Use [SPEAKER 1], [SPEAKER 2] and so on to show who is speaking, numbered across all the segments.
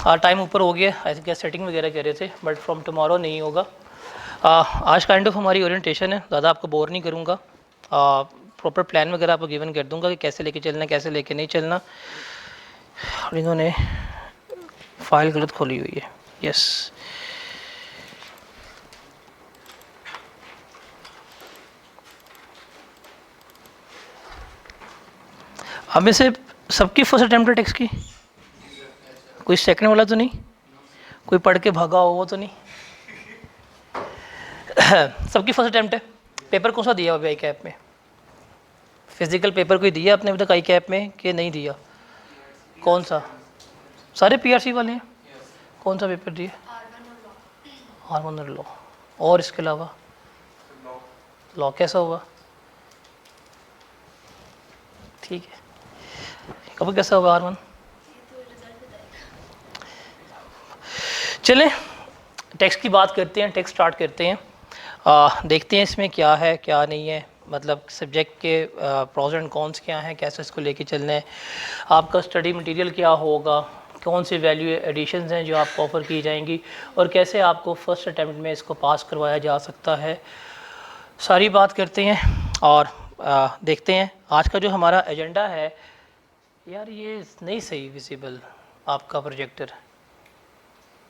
[SPEAKER 1] Time ऊपर हो गया, आई थिंक सेटिंग वगैरह कह रहे थे, बट फ्रॉम टुमारो नहीं होगा। आज काइंड ऑफ हमारी ओरिएंटेशन है, ज़्यादा आपको बोर नहीं करूँगा। प्रॉपर प्लान वगैरह आपको गिवन कर दूंगा कि कैसे लेके चलना है, कैसे लेके नहीं चलना। और इन्होंने फाइल गलत खोली हुई है। यस, अब में से सबकी फर्स्ट अटेम्प्ट है टेक्स्ट की? कोई सेकंड वाला तो नहीं? कोई पढ़ के भागा हो वो तो नहीं? सबकी फर्स्ट अटेम्प्ट है। पेपर कौन सा दिया अभी आई कैप में? फिजिकल पेपर कोई दिया आपने अभी तक आई कैप में कि नहीं दिया? कौन सा? सारे पीआरसी वाले हैं? कौन सा पेपर दिए? R1 और लॉ। और इसके अलावा लॉ कैसा हुआ? ठीक है, कब कैसा होगा R1? चलें टेक्स्ट की बात करते हैं, टेक्स्ट स्टार्ट करते हैं। देखते हैं इसमें क्या है क्या नहीं है, मतलब सब्जेक्ट के प्रोज एंड कॉन्स क्या हैं, कैसे इसको लेके चलना है, आपका स्टडी मटेरियल क्या होगा, कौन सी वैल्यू एडिशंस हैं जो आपको ऑफ़र की जाएंगी, और कैसे आपको फर्स्ट अटैम्प्ट में इसको पास करवाया जा सकता है। सारी बात करते हैं और देखते हैं आज का जो हमारा एजेंडा है। यार ये नहीं सही विजिबल आपका प्रोजेक्टर,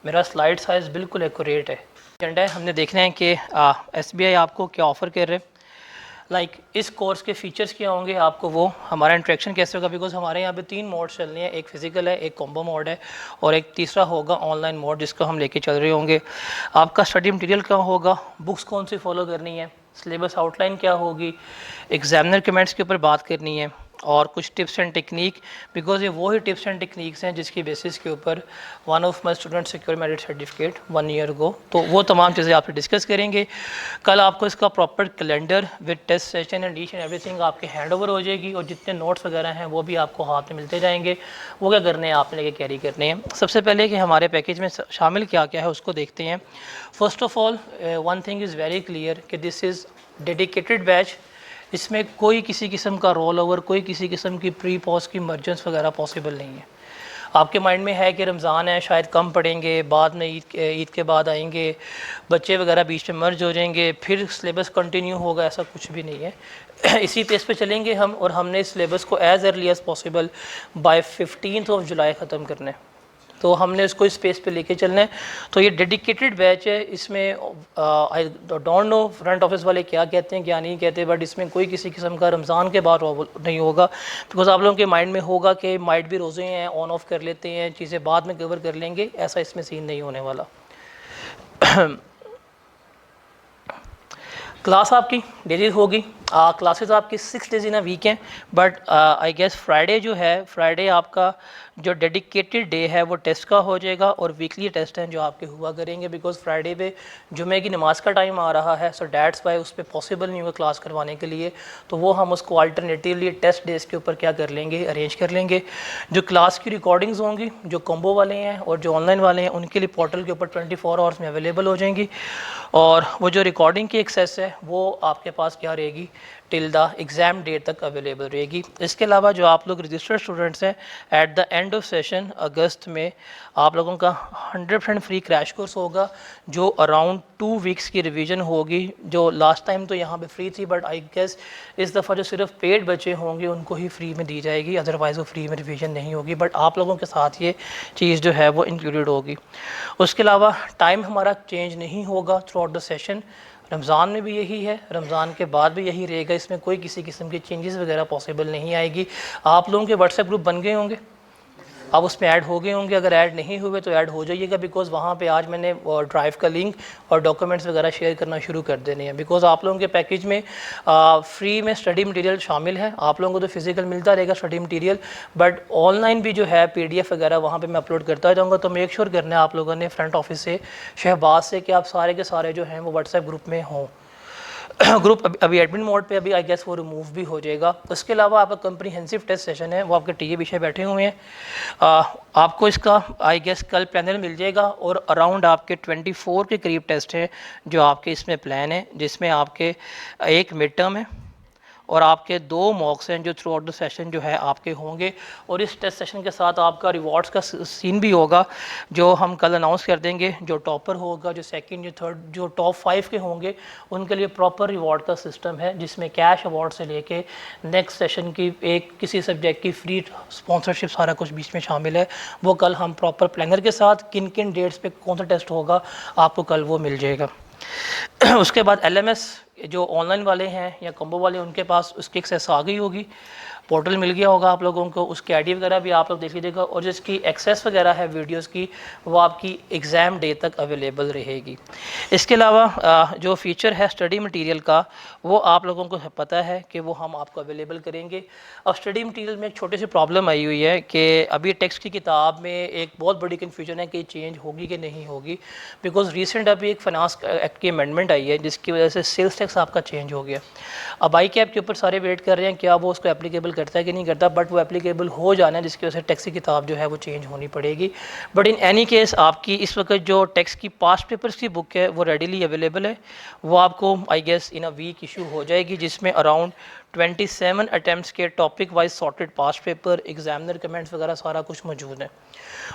[SPEAKER 1] मेरा स्लाइड साइज़ बिल्कुल एक्यूरेट है। एजेंडा है, हमने देखना है कि SBI आपको क्या ऑफ़र कर रहे हैं, लाइक इस कोर्स के फीचर्स क्या होंगे, आपको वो हमारा इंटरेक्शन कैसे होगा, बिकॉज हमारे यहाँ पे 3 मोड चल रहे हैं, एक फ़िज़िकल है, एक कॉम्बो मोड है, और एक तीसरा होगा ऑनलाइन मोड जिसको हम लेके चल रहे होंगे। आपका स्टडी मटेरियल क्या होगा, बुक्स कौन सी फॉलो करनी है, सिलेबस आउटलाइन क्या होगी, एग्जामिनर कमेंट्स के ऊपर बात करनी है, और कुछ टिप्स एंड टेक्निक, बिकॉज ये वो ही टिप्स एंड टेक्निक्स हैं जिसकी बेसिस के ऊपर one of my student secure merit certificate 1 year go, तो वो तमाम चीज़ें आपसे डिस्कस करेंगे। कल आपको इसका proper calendar with test session and each and everything आपके हैंड ओवर हो जाएगी, और जितने नोट्स वगैरह हैं वो भी आपको हाथ में मिलते जाएंगे। वो क्या करने हैं, आपने लेके कैरी करने हैं। सबसे पहले कि हमारे पैकेज में शामिल क्या क्या है उसको देखते हैं। First of all one thing is very clear कि दिस इज़ डेडिकेटेड बैच, इसमें कोई किसी किस्म का रोल ओवर, कोई किसी किस्म की प्री पॉज की मर्जेंस वगैरह पॉसिबल नहीं है। आपके माइंड में है कि रमज़ान है शायद कम पढ़ेंगे, बाद में ईद के बाद आएंगे, बच्चे वगैरह बीच में मर्ज हो जाएंगे, फिर सिलेबस कंटिन्यू होगा, ऐसा कुछ भी नहीं है। इसी पेस पे चलेंगे हम, और हमने इस सिलेबस को as early as possible by 15 जुलाई ख़त्म करना है, तो हमने इसको इस स्पेस पे लेके चलना है। तो ये डेडिकेटेड बैच है, इसमें I don't know front office वाले क्या कहते हैं क्या नहीं कहते, बट इसमें कोई किसी किस्म का रमज़ान के बाद नहीं होगा, बिकॉज आप लोगों के माइंड में होगा कि माइट भी रोज़े हैं, ऑन ऑफ कर लेते हैं, चीज़ें बाद में कवर कर लेंगे, ऐसा इसमें सीन नहीं होने वाला। क्लास आपकी डेली होगी, क्लासेस आपकी 6 डेज इन अ वीक हैं, बट आई गेस फ्राइडे जो है, फ्राइडे आपका जो डेडिकेटेड डे है वो टेस्ट का हो जाएगा, और वीकली टेस्ट हैं जो आपके हुआ करेंगे, बिकॉज फ्राइडे पे जुमे की नमाज़ का टाइम आ रहा है, सो डैट्स वाई उस पर पॉसिबल नहीं होगा क्लास करवाने के लिए, तो वो हम उसको अल्टरनेटिवली टेस्ट डेज के ऊपर क्या कर लेंगे, अरेंज कर लेंगे। जो क्लास की रिकॉर्डिंग्स होंगी, जो कॉम्बो वाले हैं और जो ऑनलाइन वाले हैं, उनके लिए पोर्टल के ऊपर 24 आवर्स में अवेलेबल हो जाएंगी, और वो जो रिकॉर्डिंग की एक्सेस है वो आपके पास क्या रहेगी, टिल द एग्ज़ाम डेट तक अवेलेबल रहेगी। इसके अलावा जो आप लोग रजिस्टर्ड स्टूडेंट्स हैं, at the end of session अगस्त में आप लोगों का 100% फ्री क्रैश कोर्स होगा, जो अराउंड 2 वीक्स की रिवीजन होगी, जो लास्ट टाइम तो यहाँ पे फ्री थी, बट आई गेस इस दफ़ा जो सिर्फ पेड बच्चे होंगे उनको ही फ्री में दी जाएगी, अदरवाइज़ वो फ्री में रिवीजन नहीं होगी, बट आप लोगों के साथ ये चीज़ जो है वो इंक्लूडेड होगी। उसके अलावा टाइम हमारा चेंज नहीं होगा through out the session, Ramzan में भी यही है, रमज़ान के बाद भी यही रहेगा, इसमें कोई किसी किस्म की चेंजेस वगैरह पॉसिबल नहीं आएगी। आप लोगों के व्हाट्सएप ग्रुप बन गए होंगे, आप उसमें ऐड हो गए होंगे, अगर ऐड नहीं हुए तो ऐड हो जाइएगा, बिकॉज़ वहाँ पे आज मैंने ड्राइव का लिंक और डॉक्यूमेंट्स वगैरह शेयर करना शुरू कर देने हैं, बिकॉज़ आप लोगों के पैकेज में फ्री में स्टडी मटेरियल शामिल है। आप लोगों को तो फिजिकल मिलता रहेगा स्टडी मटेरियल, बट ऑनलाइन भी जो है PDF वगैरह वहाँ पे मैं अपलोड करता जाऊँगा, तो मेक श्योर करना है आप लोगों ने फ्रंट ऑफिस से, शहबाज से, कि आप सारे के सारे जो हैं वो व्हाट्सएप ग्रुप में हों। ग्रुप अभी एडमिन मोड पे अभी आई गेस वो रिमूव भी हो जाएगा। उसके अलावा आपका कम्प्रीहेंसिव टेस्ट सेशन है, वो आपके टीए विषय बैठे हुए हैं, आपको इसका आई गेस कल पैनल मिल जाएगा, और अराउंड आपके 24 के करीब टेस्ट हैं जो आपके इसमें प्लान है, जिसमें आपके एक मिड टर्म है और आपके 2 मॉक्स हैं जो थ्रू आउट द सेशन जो है आपके होंगे। और इस टेस्ट सेशन के साथ आपका रिवॉर्ड्स का सीन भी होगा जो हम कल अनाउंस कर देंगे। जो टॉपर होगा, जो सेकंड, जो थर्ड, जो टॉप 5 के होंगे उनके लिए प्रॉपर रिवॉर्ड का सिस्टम है जिसमें कैश अवार्ड से लेके नेक्स्ट सेशन की एक किसी सब्जेक्ट की फ्री स्पॉन्सरशिप सारा कुछ बीच में शामिल है। वो कल हम प्रॉपर प्लानर के साथ किन किन डेट्स पे कौन सा टेस्ट होगा आपको कल वो मिल जाएगा। उसके बाद LMS जो ऑनलाइन वाले हैं या कॉम्बो वाले उनके पास उसकी एक्सेस आ गई होगी, पोर्टल मिल गया होगा आप लोगों को, उसकी आईडी वगैरह भी आप लोग देख लीजिएगा। और जिसकी एक्सेस वगैरह है वीडियोस की वो आपकी एग्ज़ाम डे तक अवेलेबल रहेगी। इसके अलावा जो फीचर है स्टडी मटेरियल का वो आप लोगों को पता है कि वो हम आपको अवेलेबल करेंगे। अब स्टडी मटेरियल में एक छोटी सी प्रॉब्लम आई हुई है कि अभी टेक्स्ट की किताब में एक बहुत बड़ी कन्फ्यूजन है कि चेंज होगी कि नहीं होगी, बिकॉज रिसेंट अभी एक फाइनेंस एक्ट की अमेंडमेंट आई है जिसकी वजह से सेल्स टैक्स आपका चेंज हो गया। अब ICAP के ऊपर सारे वेट कर रहे हैं क्या वो उसको एप्लीकेबल करता है कि नहीं करता, बट वो एप्लीकेबल हो जाना है जिसकी वजह से टैक्स की किताब जो है वो चेंज होनी पड़ेगी। बट इन एनी केस आपकी इस वक्त जो टैक्स की पास्ट पेपर्स की बुक है वो रेडीली अवेलेबल है। वो आपको I guess in a week issue हो जाएगी जिसमें अराउंड 27 अटैम्प्ट्स के topic wise sorted past paper, examiner comments वगैरह सारा कुछ मौजूद है।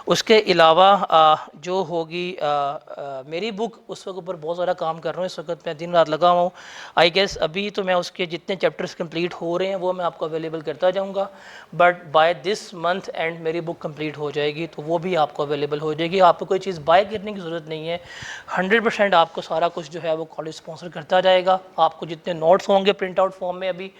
[SPEAKER 1] उसके अलावा जो होगी मेरी बुक उस वक्त ऊपर बहुत ज़्यादा काम कर रहा हूँ, इस वक्त मैं दिन रात लगा हुआ हूँ। आई गेस अभी तो मैं उसके जितने चैप्टर्स कंप्लीट हो रहे हैं वो मैं आपको अवेलेबल करता जाऊँगा, but by this month and मेरी बुक कंप्लीट हो जाएगी तो वो भी आपको अवेलेबल हो जाएगी। आपको कोई चीज़ बाय करने की ज़रूरत नहीं है, 100% आपको सारा कुछ जो है वो कॉलेज स्पॉन्सर करता जाएगा। आपको जितने नोट्स होंगे प्रिंट आउट फॉर्म में अभी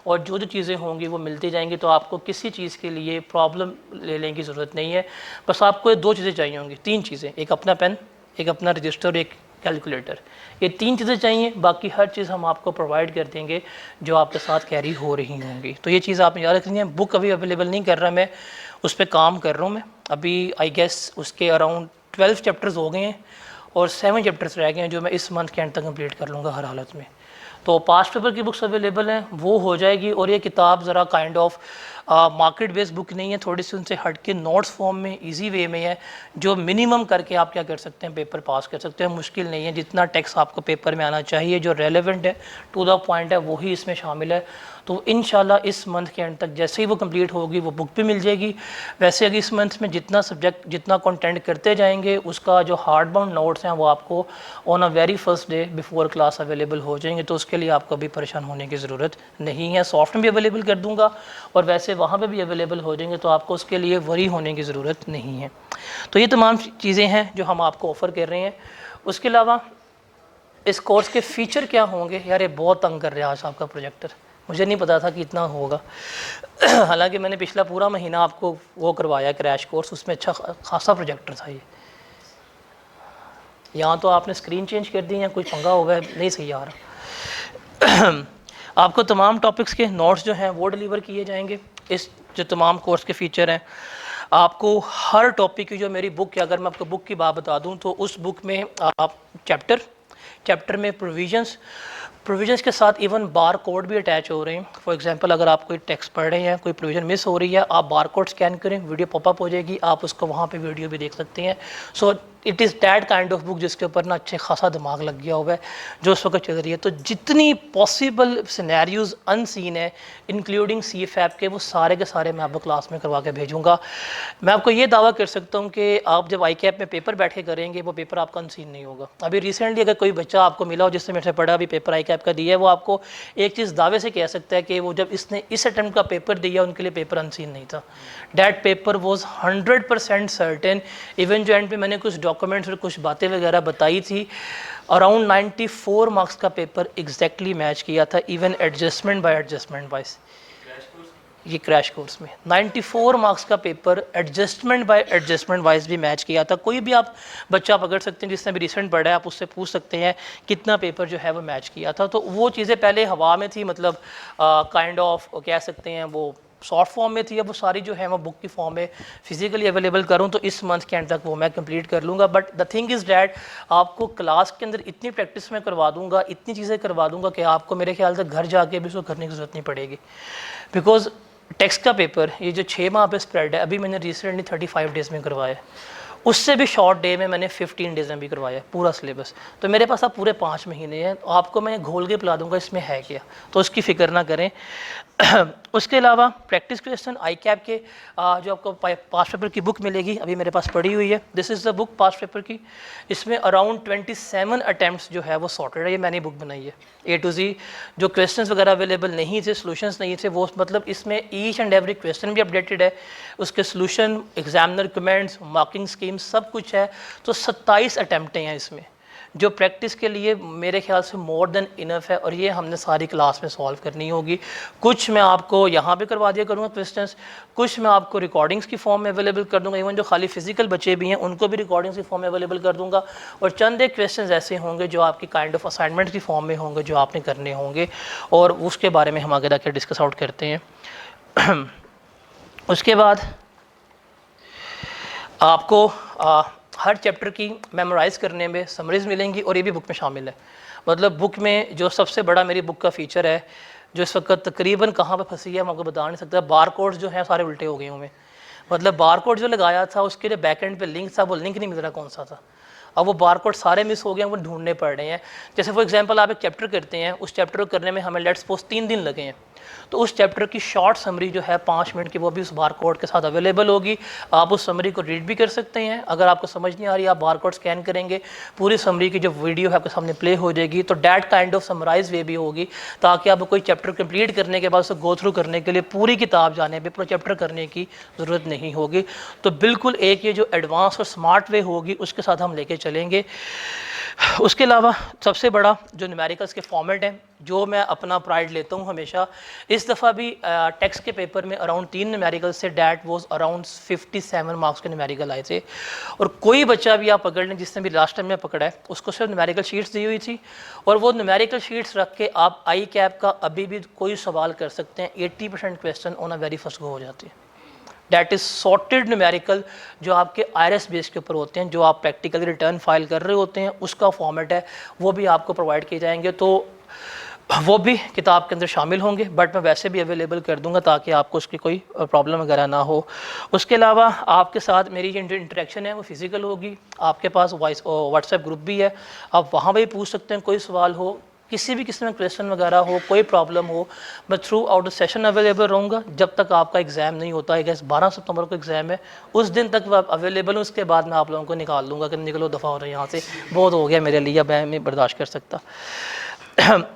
[SPEAKER 1] और जो जो चीज़ें होंगी वो मिलती जाएंगी, तो आपको किसी चीज़ के लिए प्रॉब्लम लेने की ज़रूरत नहीं है। बस आपको 2 चीज़ें चाहिए होंगी, 3 चीज़ें, एक अपना पेन, एक अपना रजिस्टर, एक कैलकुलेटर। ये 3 चीज़ें चाहिए, बाकी हर चीज़ हम आपको प्रोवाइड कर देंगे जो आपके साथ कैरी हो रही होंगी। तो ये चीज़ आपने याद रखनी है। बुक अभी अवेलेबल नहीं कर रहा मैं, उस पर काम कर रहा हूँ मैं अभी। आई गेस उसके अराउंड 12 चैप्टर्स हो गए हैं और 7 चैप्टर्स रह गए हैं जो मैं इस मंथ के एंड तक कंप्लीट कर लूँगा हर हालत में। तो पास्ट पेपर की बुक्स अवेलेबल हैं, वो हो जाएगी। और ये किताब ज़रा kind of market based book नहीं है, थोड़ी सी उनसे हट के नोट्स फॉर्म में इजी वे में है, जो मिनिमम करके आप क्या कर सकते हैं पेपर पास कर सकते हैं। मुश्किल नहीं है, जितना टेक्स्ट आपको पेपर में आना चाहिए जो रेलेवेंट है टू द पॉइंट है वही इसमें शामिल है। तो इंशाल्लाह इस मंथ के एंड तक जैसे ही वो कंप्लीट होगी वो बुक भी मिल जाएगी। वैसे अगर इस मंथ में जितना सब्जेक्ट जितना कंटेंट करते जाएंगे उसका जो हार्ड बाउंड नोट्स हैं वो आपको on a very first day before class available हो जाएंगे, तो उसके लिए आपको अभी परेशान होने की ज़रूरत नहीं है। सॉफ्ट में भी अवेलेबल कर दूंगा और वैसे वहाँ पे भी अवेलेबल हो जाएंगे, तो आपको उसके लिए वरी होने की ज़रूरत नहीं है। तो ये तमाम चीज़ें हैं जो हम आपको ऑफ़र कर रहे हैं। उसके अलावा इस कोर्स के फ़ीचर क्या होंगे, यार ये बहुत तंग कर रहा है आज आपका प्रोजेक्टर, मुझे नहीं पता था कि इतना होगा। हालांकि मैंने पिछला पूरा महीना आपको वो करवाया क्रैश कोर्स, उसमें अच्छा खासा प्रोजेक्टर था ये। यहाँ तो आपने स्क्रीन चेंज कर दी या कोई पंगा हो गया, नहीं सही आ रहा। आपको तमाम टॉपिक्स के नोट्स जो हैं वो डिलीवर किए जाएंगे। इस जो तमाम कोर्स के फ़ीचर हैं, आपको हर टॉपिक की जो मेरी बुक है, अगर मैं आपको बुक की बात बता दूं तो उस बुक में आप चैप्टर में प्रोविजंस के साथ इवन बार कोड भी अटैच हो रहे हैं। फॉर एग्जांपल अगर आप कोई टेक्स्ट पढ़ रहे हैं, कोई प्रोविजन मिस हो रही है, आप बार कोड स्कैन करें, वीडियो पॉपअप हो जाएगी, आप उसको वहाँ पे वीडियो भी देख सकते हैं। So it is that kind of book जिसके ऊपर ना अच्छे खासा दिमाग लग गया हुआ है जो उस वक्त चल रही है। तो जितनी पॉसिबल सिनेरियोज अनसीन है इंक्लूडिंग CFAP के, वो सारे के सारे मैं आपको क्लास में करवा के भेजूँगा। मैं आपको ये दावा कर सकता हूँ कि आप जब ICAP में पेपर बैठ के करेंगे वो पेपर आपका अनसीन नहीं होगा। अभी रिसेंटली अगर कोई बच्चा आपको मिला हो जिससे मेरे से पढ़ा, अभी पेपर ICAP का दिया है, वो आपको एक चीज़ दावे से कह सकता है कि वो जब इसने इस अटैम्प्ट का पेपर दिया उनके लिए पेपर अनसीन नहीं था। That paper was 100% certain. Even जो एंड पे मैंने कुछ डॉक्यूमेंट्स और कुछ बातें वगैरह बताई थी, अराउंड 94 मार्क्स का पेपर एग्जैक्टली मैच किया था, even adjustment by adjustment wise. ये क्रैश कोर्स में 94 मार्क्स का paper adjustment by adjustment wise भी मैच किया था। कोई भी आप बच्चा पकड़ सकते हैं जिसने भी रिसेंट पढ़ा है, आप उससे पूछ सकते हैं कितना पेपर जो है वो मैच किया था। तो वो चीज़ें पहले हवा में थी, मतलब काइंड ऑफ कह सकते हैं वो सॉफ्ट फॉर्म में थी, अब वो सारी जो है मैं बुक की फॉर्म में फिजिकली अवेलेबल करूं तो इस मंथ के एंड तक वो मैं कंप्लीट कर लूँगा। But the thing is that आपको क्लास के अंदर इतनी प्रैक्टिस में करवा दूंगा, इतनी चीज़ें करवा दूंगा कि आपको मेरे ख्याल से घर जाके भी उसको करने की ज़रूरत नहीं पड़ेगी। बिकॉज टेक्स्ट का पेपर ये जो 6 माह पे स्प्रेड है, अभी मैंने रिसेंटली 35 डेज़ में करवाया, उससे भी शॉर्ट डे में मैंने 15 डेज़ में भी करवाया पूरा सिलेबस। तो मेरे पास अब पूरे 5 महीने हैं, आपको मैं घोल के पिला दूंगा इसमें है क्या, तो उसकी फ़िक्र ना करें। उसके अलावा प्रैक्टिस क्वेश्चन आई कैप के जो आपको पास्ट पेपर की बुक मिलेगी, अभी मेरे पास पड़ी हुई है, this is the book past paper की। इसमें अराउंड 27 अटैम्प्ट्स जो है वो सॉर्टेड है, ये मैंने बुक बनाई है A to Z। जो क्वेश्चंस वगैरह अवेलेबल नहीं थे, सॉल्यूशंस नहीं थे, वो मतलब इसमें ईच एंड एवरी क्वेश्चन भी अपडेटेड है, उसके solution, examiner comments, marking scheme सब कुछ है। तो 27 अटैम्प्टें हैं इसमें, जो प्रैक्टिस के लिए मेरे ख्याल से मोर देन इनफ है, और ये हमने सारी क्लास में सॉल्व करनी होगी। कुछ मैं आपको यहाँ पे करवा दिया करूँगा क्वेश्चंस, कुछ मैं आपको रिकॉर्डिंग्स की फॉर्म में अवेलेबल कर दूँगा, इवन जो खाली फिजिकल बच्चे भी हैं उनको भी रिकॉर्डिंग्स की फॉर्म में अवेलेबल कर दूँगा। और चंद एक क्वेश्चन ऐसे होंगे जो आपकी काइंड ऑफ असाइनमेंट की फॉर्म में होंगे, जो आपने करने होंगे, और उसके बारे में हम आगे जाकर डिस्कस आउट करते हैं। उसके बाद आपको हर चैप्टर की मेमोराइज़ करने में समरीज़ मिलेंगी, और ये भी बुक में शामिल है। मतलब बुक में जो सबसे बड़ा मेरी बुक का फ़ीचर है, जो इस वक्त तकरीबन कहाँ पे फंसी है मैं आपको बता नहीं सकता, बार कोड्स जो हैं सारे उल्टे हो गए हुए। मतलब बार कोड जो लगाया था उसके लिए बैक एंड पे लिंक था, वो लिंक नहीं मिल रहा कौन सा था, अब वो बार कोड सारे मिस हो गए हैं, वो ढूंढने पड़ रहे हैं। जैसे फॉर एग्जांपल आप एक चैप्टर करते हैं, उस चैप्टर को करने में हमें लेट्स सपोज 3 दिन लगे हैं, तो उस चैप्टर की शॉर्ट समरी जो है 5 मिनट की, वो भी उस बार कोड के साथ अवेलेबल होगी। आप उस समरी को रीड भी कर सकते हैं। अगर आपको समझ नहीं आ रही, आप बार कोड स्कैन करेंगे, पूरी समरी की जो वीडियो है आपके सामने प्ले हो जाएगी। तो डैट काइंड ऑफ समराइज वे भी होगी, ताकि आप कोई चैप्टर कंप्लीट करने के बाद उसे गो थ्रू करने के लिए पूरी किताब जाने पर पूरा चैप्टर करने की ज़रूरत नहीं होगी। तो बिल्कुल एक ये जो एडवांस और स्मार्ट वे होगी उसके साथ हम लेके चलेंगे। उसके अलावा सबसे बड़ा जो न्यूमेरिकल्स के फॉर्मेट हैं, जो मैं अपना प्राइड लेता हूँ हमेशा, इस दफ़ा भी टेक्स्ट के पेपर में around 3 numericals say that was around 57 marks के न्यूमेरिकल आए थे। और कोई बच्चा भी आप पकड़ लें जिसने भी लास्ट टाइम में पकड़ा है, उसको सिर्फ न्यूमेरिकल शीट्स दी हुई थी, और वो न्यूमेरिकल शीट्स रख के आप आई कैप का अभी भी कोई सवाल कर सकते हैं। 80% question on a very first go हो जाती है। डैट इज़ सॉर्टेड न्यूमेरिकल, जो आपके IRS बेस के ऊपर होते हैं, जो आप प्रैक्टिकली रिटर्न फाइल कर रहे होते हैं, उसका फॉर्मेट है, वो भी आपको प्रोवाइड किए जाएंगे। तो वो भी किताब के अंदर शामिल होंगे, बट मैं वैसे भी अवेलेबल कर दूंगा ताकि आपको उसकी कोई प्रॉब्लम वगैरह ना हो। उसके अलावा आपके साथ मेरी जो इंटरेक्शन है वो फिज़िकल होगी। आपके पास व्हाट्सएप ग्रुप भी है, आप वहाँ भी पूछ सकते हैं, कोई सवाल हो, किसी भी किस्म का क्वेश्चन वगैरह हो, कोई प्रॉब्लम हो, मैं through out the session available रहूँगा जब तक आपका एग्ज़ाम नहीं होता है। गैस 12 सितंबर को एग्ज़ाम है, उस दिन तक मैं अवेलेबल हूँ। उसके बाद मैं आप लोगों को निकाल दूँगा कि निकलो दफ़ा हो रहे हैं यहाँ से, बहुत हो गया मेरे लिए, मैं बर्दाश्त कर सकता।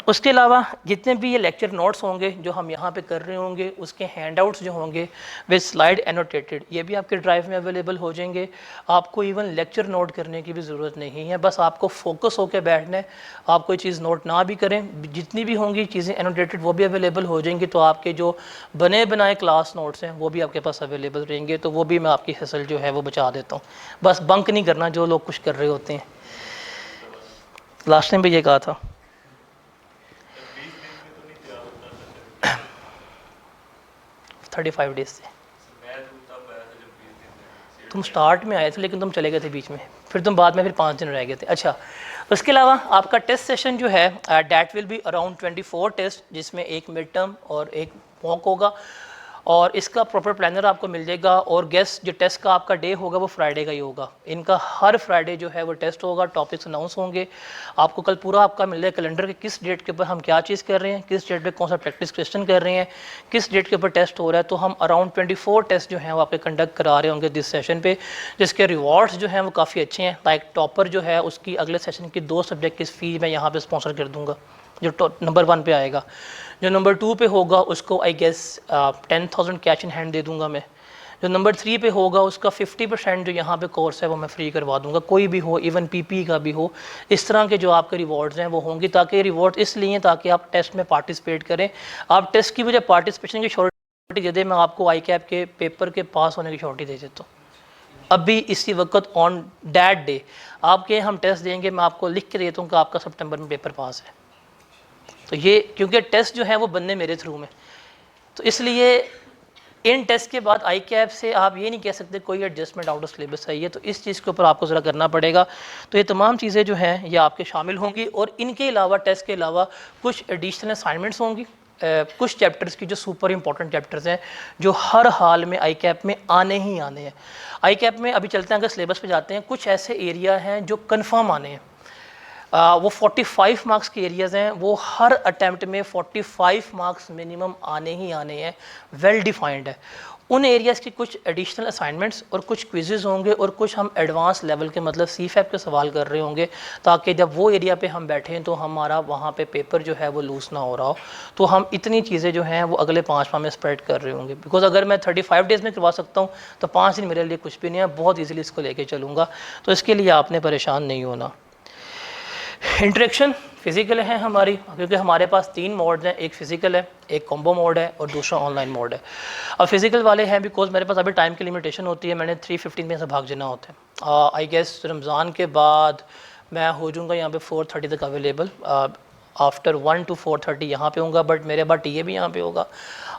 [SPEAKER 1] उसके अलावा जितने भी ये लेक्चर नोट्स होंगे जो हम यहाँ पे कर रहे होंगे, उसके हैंडआउट्स जो होंगे विद स्लाइड एनोटेटेड, ये भी आपके ड्राइव में अवेलेबल हो जाएंगे। आपको इवन लेक्चर नोट करने की भी ज़रूरत नहीं है, बस आपको फोकस होकर बैठना है। आप कोई चीज़ नोट ना भी करें, जितनी भी होंगी चीज़ें एनोटेटेड वो भी अवेलेबल हो जाएंगी। तो आपके जो बने बनाए क्लास नोट्स हैं वो भी आपके पास अवेलेबल रहेंगे, तो वो भी मैं आपकी हसल जो है वो बचा देता हूँ। बस बंक नहीं करना जो लोग कुछ कर रहे होते हैं। लास्ट टाइम भी ये कहा था। 35 डेज से तुम स्टार्ट में आए थे, लेकिन तुम चले गए थे बीच में, फिर तुम बाद में फिर 5 दिन रह गए थे। अच्छा, उसके अलावा आपका टेस्ट सेशन जो है that will be around 24 test, जिसमें एक मिड टर्म और एक मॉक होगा, और इसका प्रॉपर प्लानर आपको मिल जाएगा। और गेस्ट जो टेस्ट का आपका डे होगा वो फ्राइडे का ही होगा। इनका हर फ्राइडे जो है वो टेस्ट होगा, टॉपिक्स अनाउंस होंगे। आपको कल पूरा आपका मिल जाएगा कैलेंडर के किस डेट के ऊपर हम क्या चीज़ कर रहे हैं, किस डेट पे कौन सा प्रैक्टिस क्वेश्चन कर रहे हैं, किस डेट के ऊपर टेस्ट हो रहा है। तो हम अराउंड 24 टेस्ट जो हैं वो आपके कंडक्ट करा रहे होंगे दिस सेशन पे, जिसके रिवॉर्ड्स जो हैं वो काफ़ी अच्छे हैं। लाइक टॉपर जो है उसकी अगले सेशन की 2 सब्जेक्ट की फ़ी मैं यहाँ पर स्पॉन्सर कर दूँगा, जो नंबर 1 पे आएगा। जो नंबर 2 पे होगा उसको I guess 10,000 cash in hand दे दूंगा मैं। जो नंबर 3 पे होगा उसका 50% जो यहाँ पे कोर्स है वो मैं फ्री करवा दूंगा, कोई भी हो, इवन पीपी का भी हो। इस तरह के जो आपके रिवॉर्ड्स हैं वो होंगे, ताकि रिवॉर्ड इसलिए ताकि आप टेस्ट में पार्टिसिपेट करें। आप टेस्ट की वजह पार्टिसिपेशन की श्योरिटी दे दें, मैं आपको आई कैप के पेपर के पास होने की श्योरिटी दे देता हूँ। अभी इसी वक्त ऑन डैट डे आपके हम टेस्ट देंगे, मैं आपको लिख के देता हूँ कि आपका सितंबर में पेपर पास है। तो ये क्योंकि टेस्ट जो है वो बनने मेरे थ्रू में, तो इसलिए इन टेस्ट के बाद आई कैप से आप ये नहीं कह सकते कोई एडजस्टमेंट आउट ऑफ सिलेबस है ये, तो इस चीज़ के ऊपर आपको ज़रा करना पड़ेगा। तो ये तमाम चीज़ें जो हैं ये आपके शामिल होंगी, और इनके अलावा टेस्ट के अलावा कुछ एडिशनल असाइनमेंट्स होंगी कुछ चैप्टर्स की जो सुपर इंपॉर्टेंट चैप्टर्स हैं जो हर हाल में आई कैप में आने ही आने हैं। आई कैप में अभी चलते हैं, अगर सिलेबस पे जाते हैं, कुछ ऐसे एरिया हैं जो कंफर्म आने हैं। वो 45 मार्क्स के एरियाज़ हैं, वो हर अटैम्प्ट में 45 मार्क्स मिनिमम आने ही आने हैं, वेल डिफाइंड है। उन एरियाज़ की कुछ एडिशनल असाइनमेंट्स और कुछ क्विजेज़ होंगे और कुछ हम एडवांस लेवल के मतलब CFAP के सवाल कर रहे होंगे, ताकि जब वो एरिया पे हम बैठें तो हमारा वहाँ पे पेपर जो है वो लूज़ ना हो रहा हो। तो हम इतनी चीज़ें जो हैं वो अगले 5 माह में स्प्रेड कर रहे होंगे, बिकॉज अगर मैं 35 डेज़ में करवा सकता हूँ तो 5 दिन मेरे लिए कुछ भी नहीं है, बहुत ईजिली इसको लेके चलूँगा। तो इसके लिए आपने परेशान नहीं होना। इंटरेक्शन फिजिकल है हमारी, क्योंकि हमारे पास 3 मोड्स हैं, एक फिजिकल है, एक कॉम्बो मोड है और दूसरा ऑनलाइन मोड है। अब फिजिकल वाले हैं बिकॉज मेरे पास अभी टाइम की लिमिटेशन होती है, मैंने 3:15 में से भाग जाना होता है। आई गेस रमज़ान के बाद मैं हो जाऊँगा यहाँ पे 4:30 तक अवेलेबल। आफ्टर 1 to 4:30 यहाँ पे होगा, बट मेरे बाद टीए भी यहाँ पे होगा।